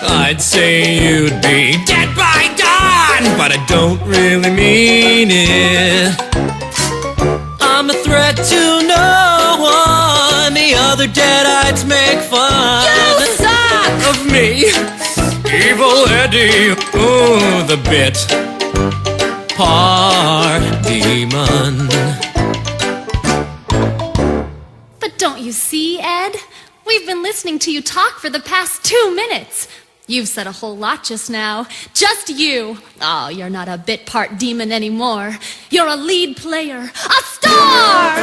I'd say you'd be dead by dawn, but I don't really mean it. I'm a threat to no one, the other deadites make fun. You suck! Of me, Evil Eddie, ooh, the bit part demon. But don't you see, Ed? We've been listening to you talk for the past 2 minutes. You've said a whole lot just now. Just you. Oh, you're not a bit part demon anymore. You're a lead player. A star!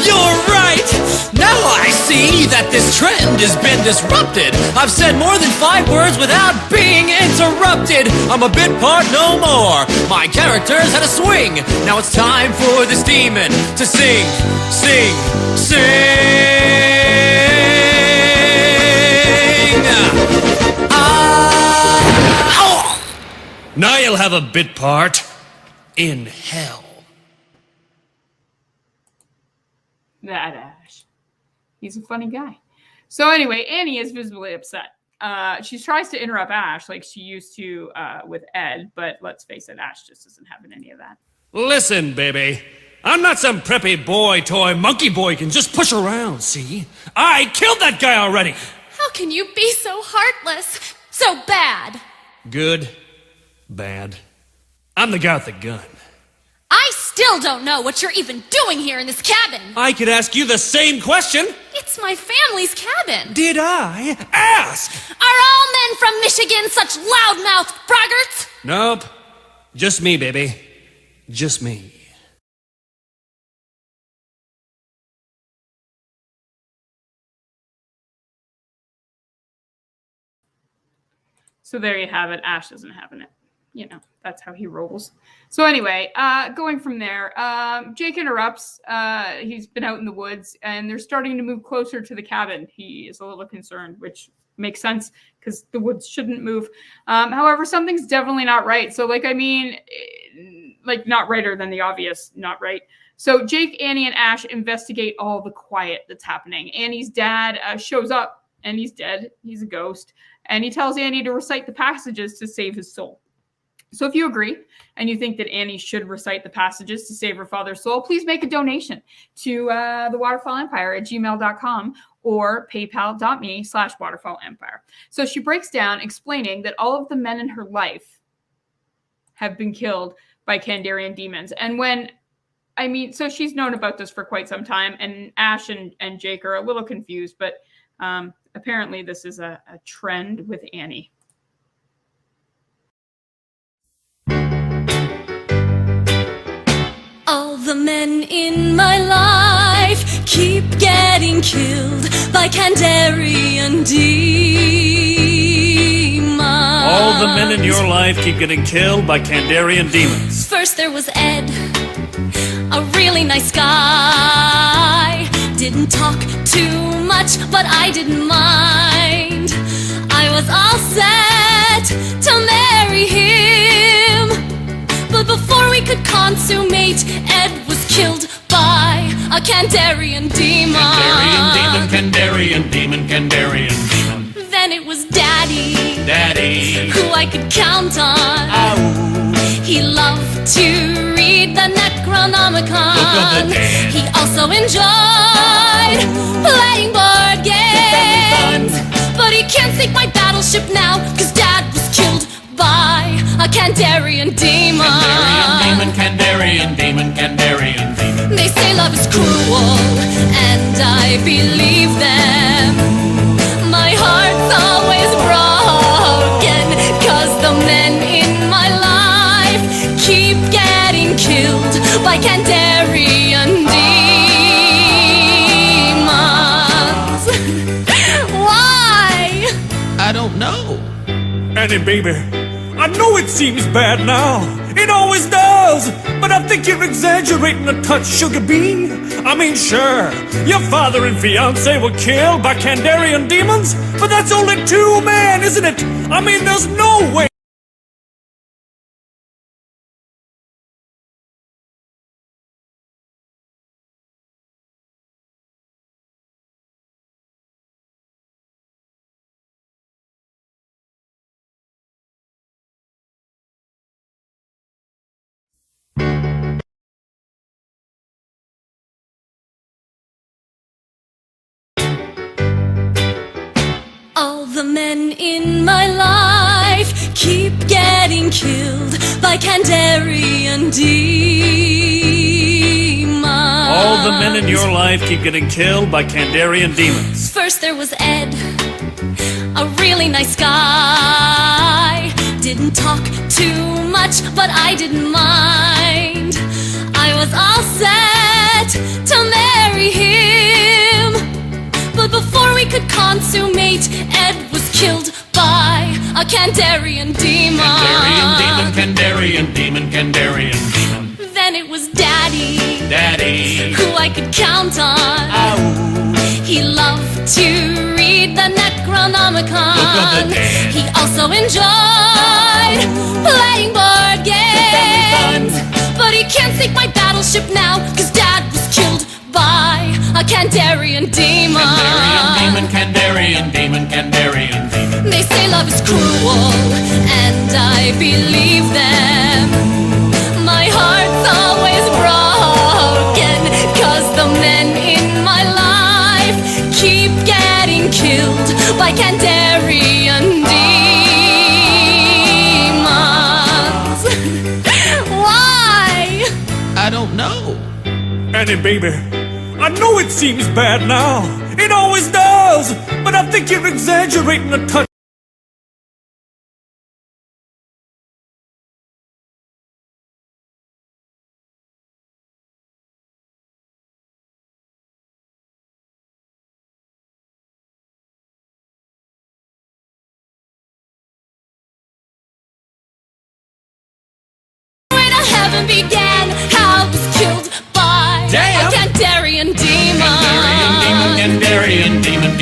You're right! Now I see that this trend has been disrupted. I've said more than 5 words without being interrupted. I'm a bit part no more. My character's had a swing. Now it's time for this demon to sing, sing, sing. Now you'll have a bit part in hell. That Ash. He's a funny guy. So anyway, Annie is visibly upset. She tries to interrupt Ash like she used to with Ed, but let's face it, Ash just isn't having any of that. Listen, baby. I'm not some preppy boy toy monkey boy you can just push around, see? I killed that guy already. How can you be so heartless? So bad? Good, bad. I'm the guy with the gun. I still don't know what you're even doing here in this cabin. I could ask you the same question. It's my family's cabin. Did I ask? Are all men from Michigan such loudmouth braggarts? Nope. Just me, baby. Just me. So there you have it. Ash isn't having it. You know, that's how he rolls. So anyway, going from there, Jake interrupts. He's been out in the woods, and they're starting to move closer to the cabin. He is a little concerned, which makes sense because the woods shouldn't move. However, something's definitely not right. So, like, I mean, like, not righter than the obvious not right. So Jake, Annie, and Ash investigate all the quiet that's happening. Annie's dad shows up, and he's dead. He's a ghost. And he tells Annie to recite the passages to save his soul. So if you agree and you think that Annie should recite the passages to save her father's soul, please make a donation to the Waterfall Empire at gmail.com or paypal.me/waterfallempire. So she breaks down explaining that all of the men in her life have been killed by Kandarian demons. And so she's known about this for quite some time, and Ash and Jake are a little confused, but apparently this is a trend with Annie. All the men in my life keep getting killed by Kandarian demons. All the men in your life keep getting killed by Kandarian demons. First there was Ed, a really nice guy. Didn't talk too much, but I didn't mind. I was all set to marry him, but before we could consummate, Ed was killed by a Kandarian demon. Kandarian demon. Then it was Daddy, who I could count on. Ow. He loved to read the Necronomicon. He also enjoyed playing board games. But he can't sink my battleship now, cause Dad was killed by a Kandarian demon. Kandarian demon. They say love is cruel, and I believe them. My heart's always broken, cause the men in my life keep getting killed by Kandarian demons. Why? I don't know. Annie, baby, I know it seems bad now. It always does. But I think you're exaggerating a touch, Sugar Bee. I mean, sure, your father and fiancé were killed by Kandarian demons, but that's only 2 men, isn't it? I mean, there's no way. All the men in my life keep getting killed by Kandarian demons. All the men in your life keep getting killed by Kandarian demons. First there was Ed, a really nice guy. Didn't talk too much, but I didn't mind. I was all set to marry him, but before we could consummate, Ed was killed by a Kandarian demon. Kandarian demon. Then it was Daddy, who I could count on. Ow. He loved to read the Necronomicon. He also enjoyed playing board games. But he can't sink my battleship now, cause Dad was killed by a Kandarian demon. Kandarian demon. They say love is cruel, and I believe them. My heart's always broken, cause the men in my life keep getting killed by Kandarian demons. Why? I don't know. Annie, baby, I know it seems bad now. It always does. But I think you're exaggerating a touch. Where the heaven began, how I was killed by a Kandarian demon.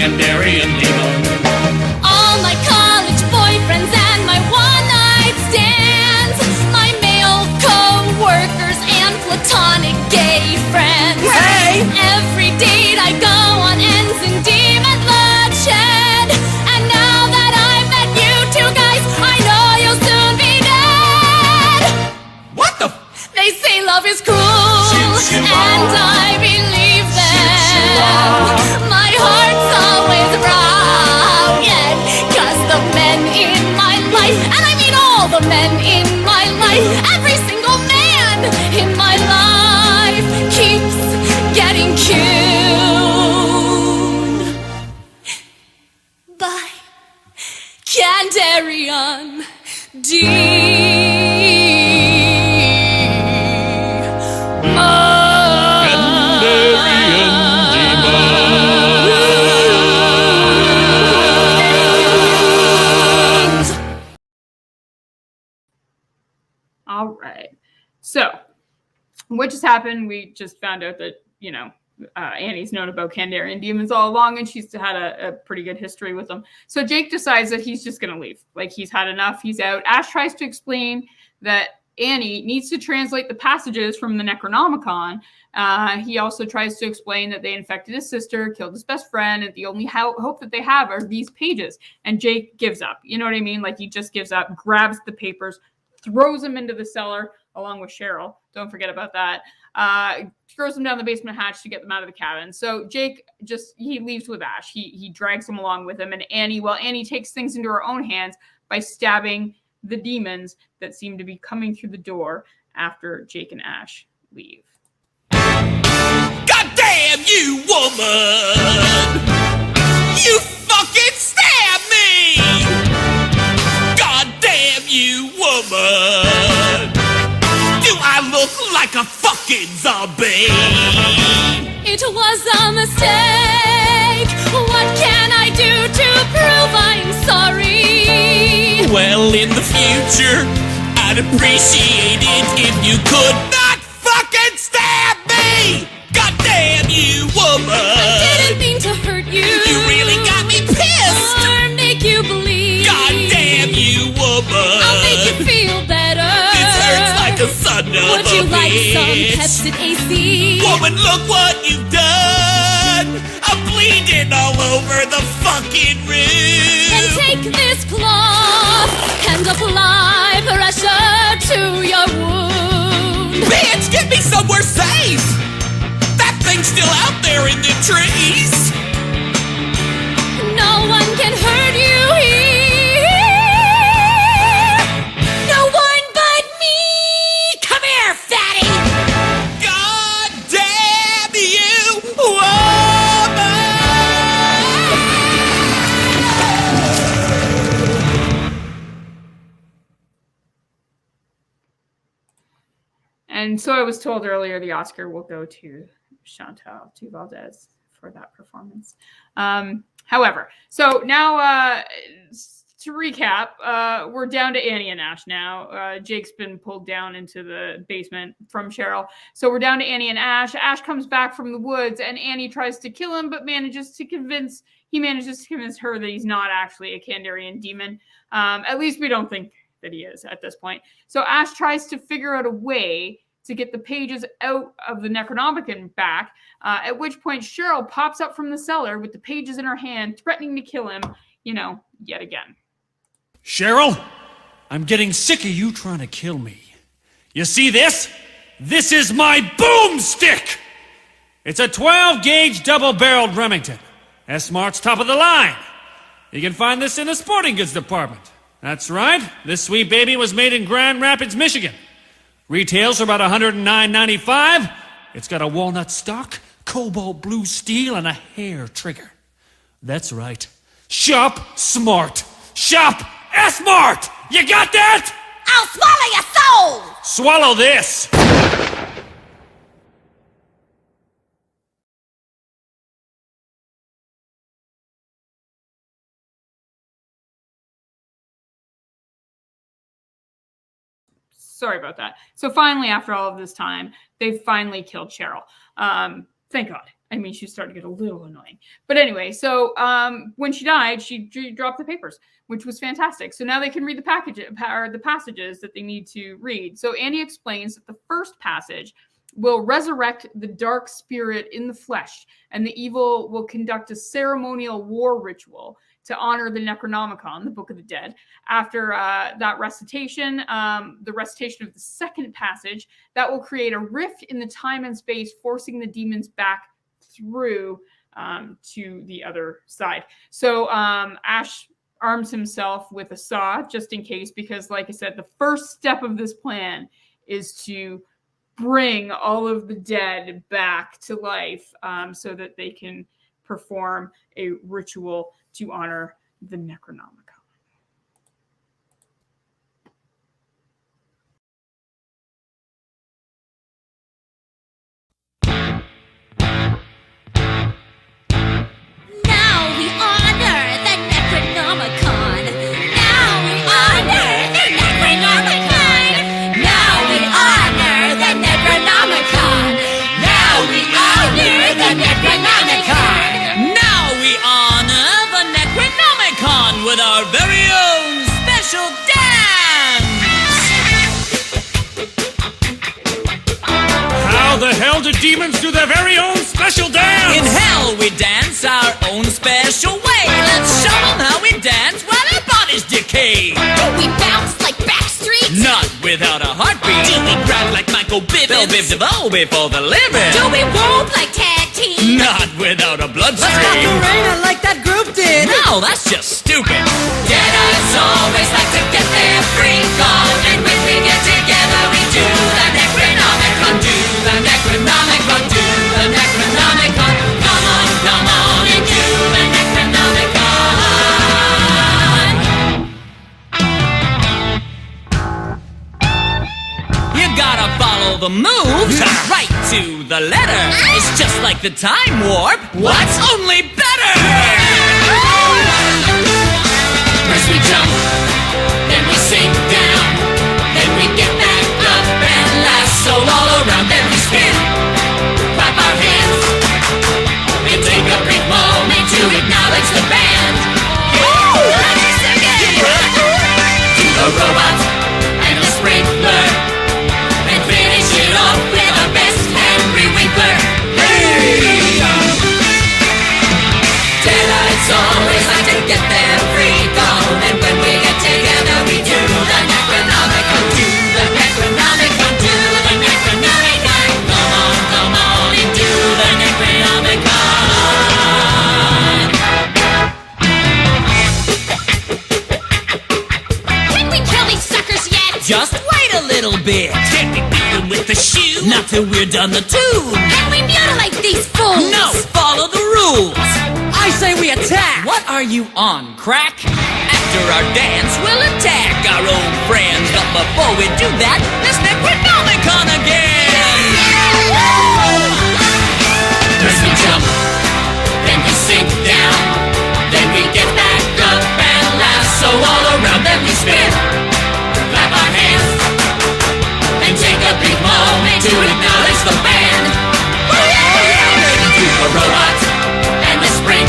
Kandarian demon. All my college boyfriends and my one-night stands, my male co-workers and platonic gay friends. Hey! Every date I go on ends in demon bloodshed. And now that I've met you two guys, I know you'll soon be dead. They say love is cruel, and I believe them. My heart's always broken, 'cause the men in my life, and I mean all the men in my life, every single man in my life keeps getting killed by Kandarian All right. So, what just happened? We just found out that, Annie's known about Kandarian demons all along, and she's had a pretty good history with them. So Jake decides that he's just going to leave. Like, he's had enough. He's out. Ash tries to explain that Annie needs to translate the passages from the Necronomicon. He also tries to explain that they infected his sister, killed his best friend, and the only hope that they have are these pages. And Jake gives up. You know what I mean? Like, he just gives up, grabs the papers, throws them into the cellar along with Cheryl. Don't forget about that. Throws them down the basement hatch to get them out of the cabin. So Jake he leaves with Ash. He drags them along with him. And Annie takes things into her own hands by stabbing the demons that seem to be coming through the door after Jake and Ash leave. God damn you, woman! You fucking stabbed me! God damn you, woman! Do I look like a fucking zombie? It was a mistake. What can I do to prove I'm sorry? Well, in the future, I'd appreciate it if you could not fucking stab me! God damn you, woman! I didn't mean to hurt you. You really got me pissed! Or make you bleed. God damn you, woman! I'll make you feel better. This hurts like a son of Would a you like some bitch. Pepsid AC? Woman, look what you've done! I'm bleeding all over the fucking room! And take this cloth and apply pressure to your wound. Bitch, get me somewhere safe! That thing's still out there in the trees! No one can hurt you here. No one but me. Come here, fatty. God damn you, woman! And so I was told earlier the Oscar will go to Chantal DuValdez for that performance. However, so now to recap, we're down to Annie and Ash now. Jake's been pulled down into the basement from Cheryl. So we're down to Annie and Ash. Ash comes back from the woods and Annie tries to kill him, but manages to convince her that he's not actually a Kandarian demon. At least we don't think that he is at this point. So Ash tries to figure out a way to get the pages out of the Necronomicon back, at which point Cheryl pops up from the cellar with the pages in her hand, threatening to kill him, yet again. Cheryl, I'm getting sick of you trying to kill me. You see this? This is my boomstick! It's a 12-gauge double-barreled Remington. S-Mart's top of the line. You can find this in the sporting goods department. That's right. This sweet baby was made in Grand Rapids, Michigan. Retails for about $109.95. It's got a walnut stock, cobalt blue steel, and a hair trigger. That's right. Shop smart. Shop S-Mart! You got that? I'll swallow your soul! Swallow this! Sorry about that. So finally, after all of this time, they finally killed Cheryl. Thank God. I mean, she started to get a little annoying. But anyway, so when she died, she dropped the papers, which was fantastic. So now they can read the passages that they need to read. So Annie explains that the first passage will resurrect the dark spirit in the flesh, and the evil will conduct a ceremonial war ritual to honor the Necronomicon, the Book of the Dead. After that recitation, the recitation of the second passage, that will create a rift in the time and space, forcing the demons back through to the other side. So Ash arms himself with a saw just in case, because like I said, the first step of this plan is to bring all of the dead back to life so that they can perform a ritual to honor the Necronomicon. Now we honor the Necronomicon. Now we honor the Necronomicon. Now we honor the Necronomicon. Now we honor the Necronomicon. Now we honor the Necronomicon with our very own special dance! How the hell do demons do their very own special dance? In hell we dance our own special way. Let's show them how we dance while our bodies decay. Do we bounce like Backstreet? Not without a heartbeat. Do we grab like Michael Bivins? They'll biv DuValdez before the living. Do we rope like tag team? Not without a bloodstream. Macarena like that group did. No, that's just stupid. Deadites always like to get their freak on, and when we get together we do the Necronomicon, do the Necronomicon, do the Necronomicon. Come on, and do the Necronomicon. You gotta follow the moves right to the letter. It's just like the time warp. What's only better? First we jump, then we sink down, then we get back up and lasso all around, then we spin, clap our hands, and take a brief moment to acknowledge the band. Do the robot and the sprinkler, and finish it off with our best Henry Winkler. Deadites always like to get their freak on, and when we get together we do the Necronomicon, do the Necronomicon, do the Necronomicon. Come on, and do the Necronomicon. Can we kill these suckers yet? Just wait a little bit. Can't we beat them with the shoe? Not till we're done the tune. Can we mutilate these fools? No, follow the rules. I say we attack. What are you on, crack? After our dance, we'll attack our old friends. But before we do that, let's Necronomicon again. First we jump, then we sink down, then we get back up and lasso all around, then we spin, clap our hands, and take a brief moment to acknowledge the band. Do the robot and the spring.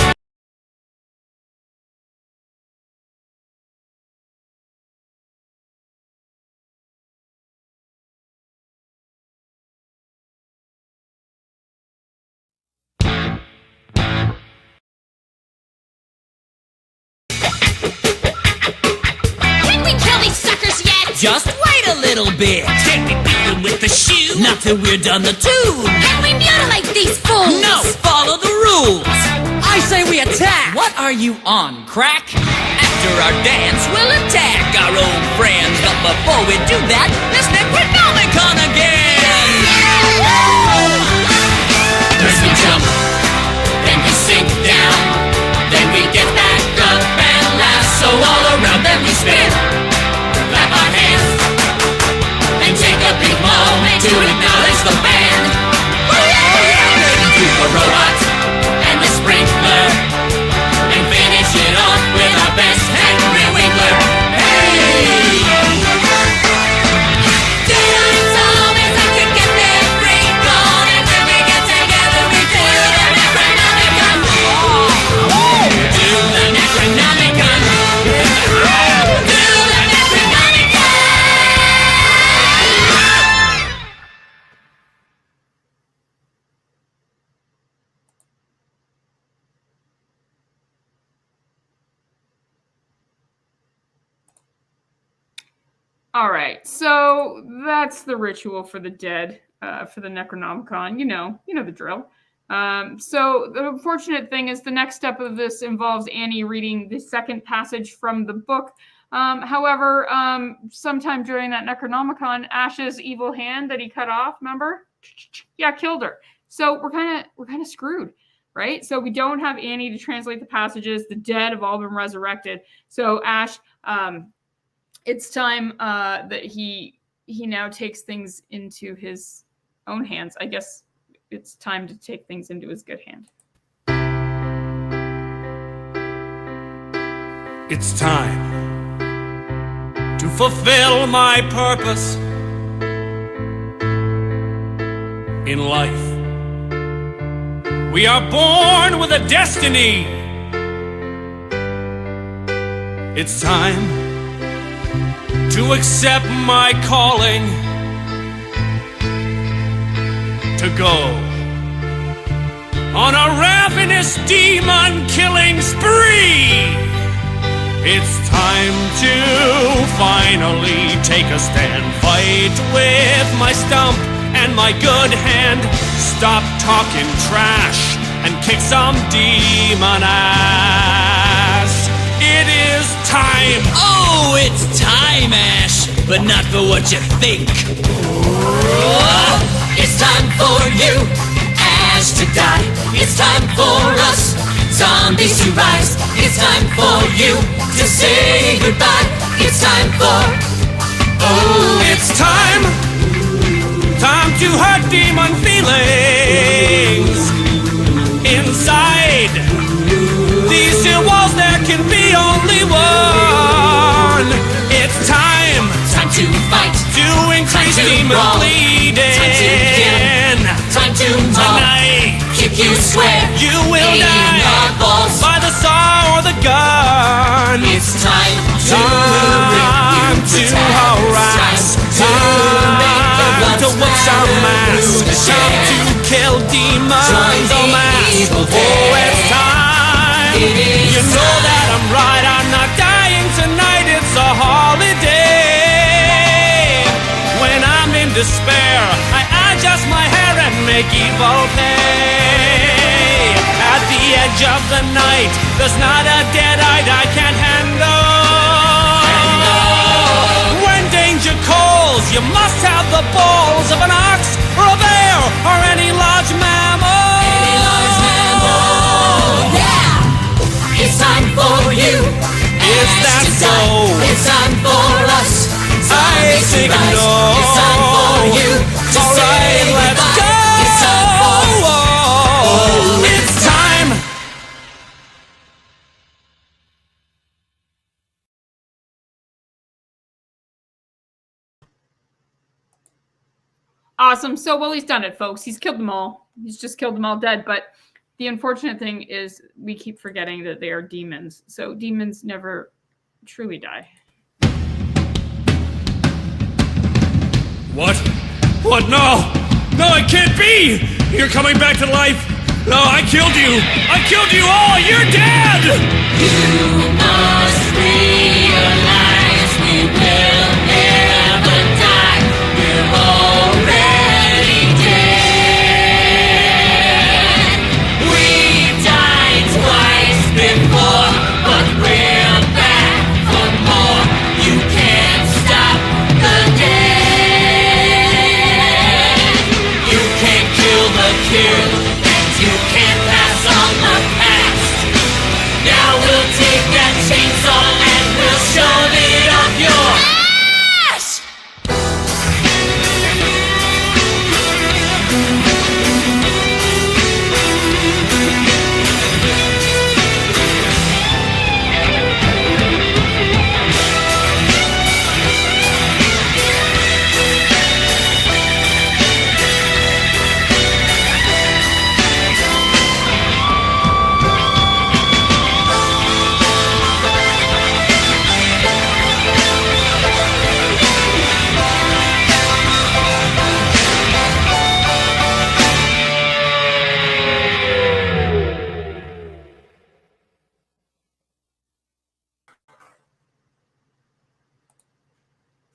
Can we kill these suckers yet? Just wait a little bit. Can't we beat them with the shoe? Not till we're done the tune. Can we mutilate these fools? No, follow the rules. I say we attack. What are you on, crack? After our dance, we'll attack our old friends. But before we do that, let's Necronomicon again. First we jump, then we sink down, then we get back up and lasso all around, then we spin, clap our hands, and take a brief moment to acknowledge the band. Do the robot and the sprinkler, and finish it off with our best Henry Winkler. Hey! Deadites always All right, so that's the ritual for the dead, for the Necronomicon. You know the drill. So the unfortunate thing is the next step of this involves Annie reading the second passage from the book. However, sometime during that Necronomicon, Ash's evil hand that he cut off, remember? Yeah, killed her. So we're kind of screwed, right? So we don't have Annie to translate the passages. The dead have all been resurrected. So Ash, it's time that he now takes things into his own hands. I guess it's time to take things into his good hand. It's time to fulfill my purpose in life. We are born with a destiny. It's time to accept my calling, to go on a ravenous demon-killing spree. It's time to finally take a stand, fight with my stump and my good hand, stop talking trash and kick some demon ass. It is time. Oh, it's time, Ash, but not for what you think. It's time for you, Ash, to die. It's time for us, zombies to rise. It's time for you to say goodbye. It's time for, oh, It's time to hurt demon feelings inside these two walls. There can be only one. It's time to fight, to increase time to demon brawl, bleeding. time to kill, time to maul, Tonight kick, you swear, you will in die the balls. by the saw or the gun. It's time to Time to harass, time to whoop some ass, time to kill demons en masse. Oh, it's time. You know that I'm right, I'm not dying tonight, it's a holiday. When I'm in despair, I adjust my hair and make evil pay. At the edge of the night, there's not a dead-eyed I can't handle. When danger calls, you must have the balls of an ox or a bear or any large mammal. Yeah! It's time for you. Is that so? It's time for us. I think no. It's time for you to All say right, let's goodbye. go. It's time for It's time. Awesome. So, well, he's done it, folks. He's killed them all. He's just killed them all dead. But the unfortunate thing is we keep forgetting that they are demons. So demons never truly die. What? What? No! No, it can't be! You're coming back to life! No, I killed you! I killed you all! You're dead! You must realize we will never die. We're already dead. We died twice before, but we're back for more. You can't stop the dead. You can't kill the kid, and you can't pass on the past. Now we'll take that chainsaw and we'll shove it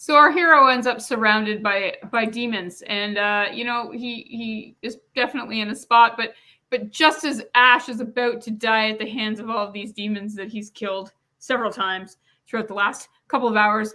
So our hero ends up surrounded by demons, and he is definitely in a spot. But just as Ash is about to die at the hands of all of these demons that he's killed several times throughout the last couple of hours,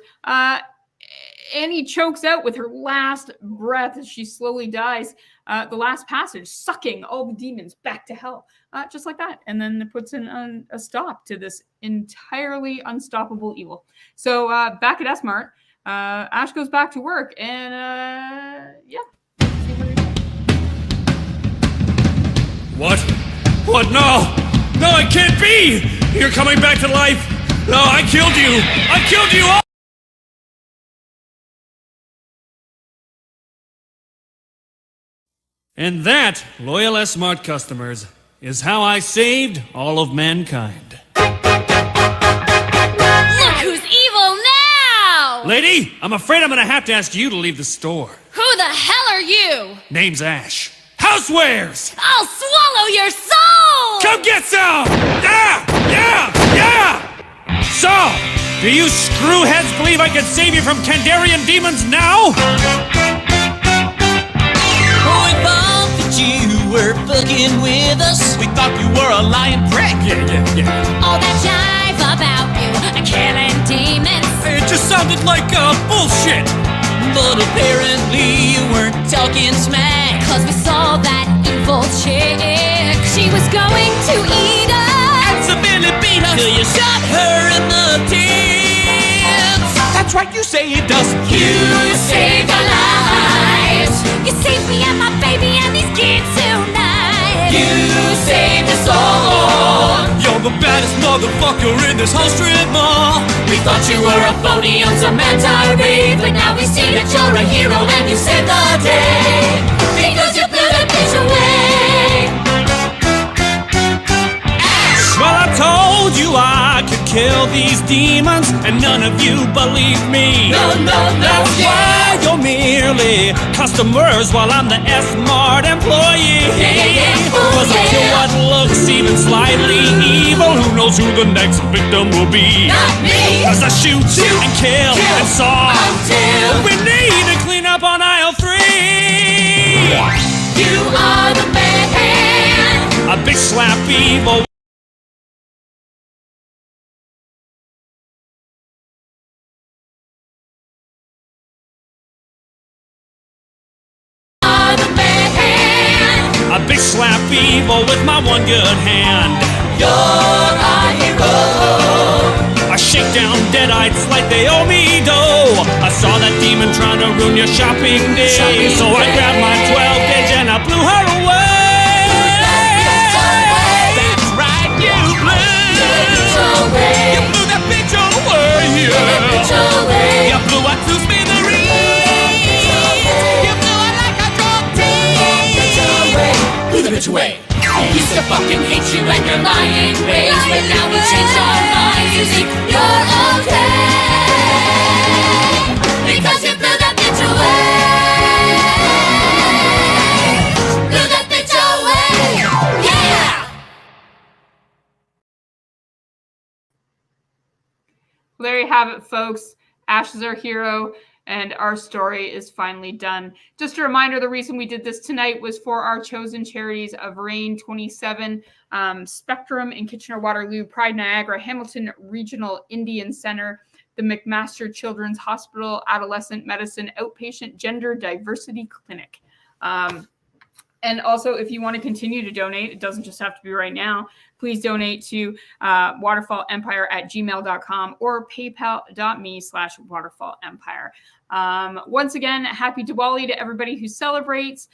Annie chokes out with her last breath as she slowly dies. The last passage, sucking all the demons back to hell, just like that, and then it puts in a stop to this entirely unstoppable evil. So back at S-Mart. Ash goes back to work, and What? What? No! No, it can't be! You're coming back to life! No, I killed you! I killed you all! And that, loyal S-Mart customers, is how I saved all of mankind. Look who's evil now! Lady, I'm afraid I'm gonna have to ask you to leave the store. Who the hell are you? Name's Ash. Housewares! I'll swallow your soul! Come get some! Yeah! Yeah! Yeah! So, do you screwheads believe I could save you from Kandarian demons now? Oh, we thought that you were fucking with us. We thought you were a lying prick. Yeah. All that jive about you, killing demons. It just sounded like bullshit. But apparently you weren't talking smack. Cause we saw that evil chick. She was going to eat us. And severely beat her till you shot her in the tits. That's right, you saved us. You saved our lives. You saved me and my baby and these kids tonight. You saved us all. You're the baddest motherfucker in this whole strip mall. We thought you were a phony on some anti-rape, but now we see that you're a hero and you saved the day. Because you blew that bitch away. Ash! Well, I told you I could kill these demons, and none of you believed me. No, That's why you're merely customers while I'm the S-Mart employee. Cause I kill what looks even slightly evil. Who knows who the next victim will be? Not me! Cause I shoot and kill and saw until we need to clean up on aisle 3. you are the man. A big slap evil. A big slap evil with my one good hand. You're our hero. I shake down deadites like they owe me dough. I saw that demon trying to ruin your shopping day. So I grabbed my 12 gauge and I blew her away. That's right, you blew. You blew that bitch away. You blew her to smithereens. You blew her like a drop team. Blew the bitch away. We used to fucking hate you and your lying ways, but now we changed our minds. You think you're okay because you blew that bitch away. Blew that bitch away. Yeah. Well, there you have it, folks. Ash is our hero, and our story is finally done. Just a reminder, the reason we did this tonight was for our chosen charities of Reign 27, Spectrum in Kitchener-Waterloo, Pride Niagara, Hamilton Regional Indian Center, the McMaster Children's Hospital, Adolescent Medicine Outpatient Gender Diversity Clinic. And also, if you want to continue to donate, it doesn't just have to be right now, please donate to waterfallempire@gmail.com or paypal.me/waterfallempire. Once again, happy Diwali to everybody who celebrates.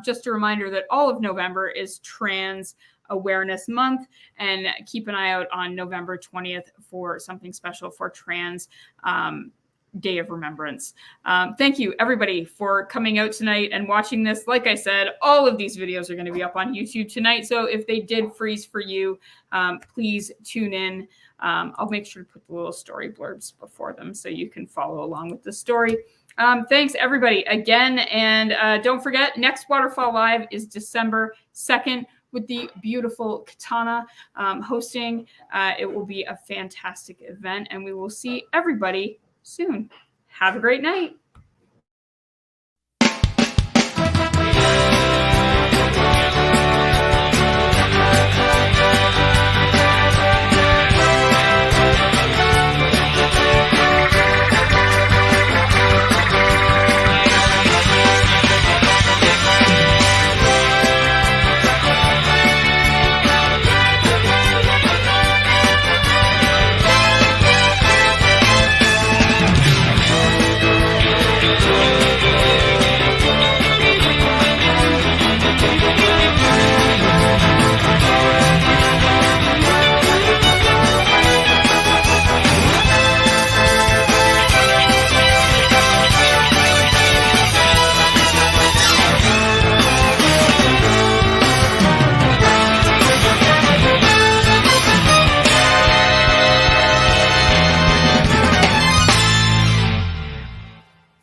Just a reminder that all of November is Trans Awareness Month, and keep an eye out on November 20th for something special for Trans Day of Remembrance. Thank you, everybody, for coming out tonight and watching this. Like I said, all of these videos are going to be up on YouTube tonight, so if they did freeze for you, please tune in. I'll make sure to put the little story blurbs before them so you can follow along with the story. Thanks, everybody, again, and don't forget, next Waterfall Live is December 2nd with the beautiful Katana hosting. It will be a fantastic event, and we will see everybody soon. Have a great night.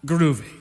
Groovy.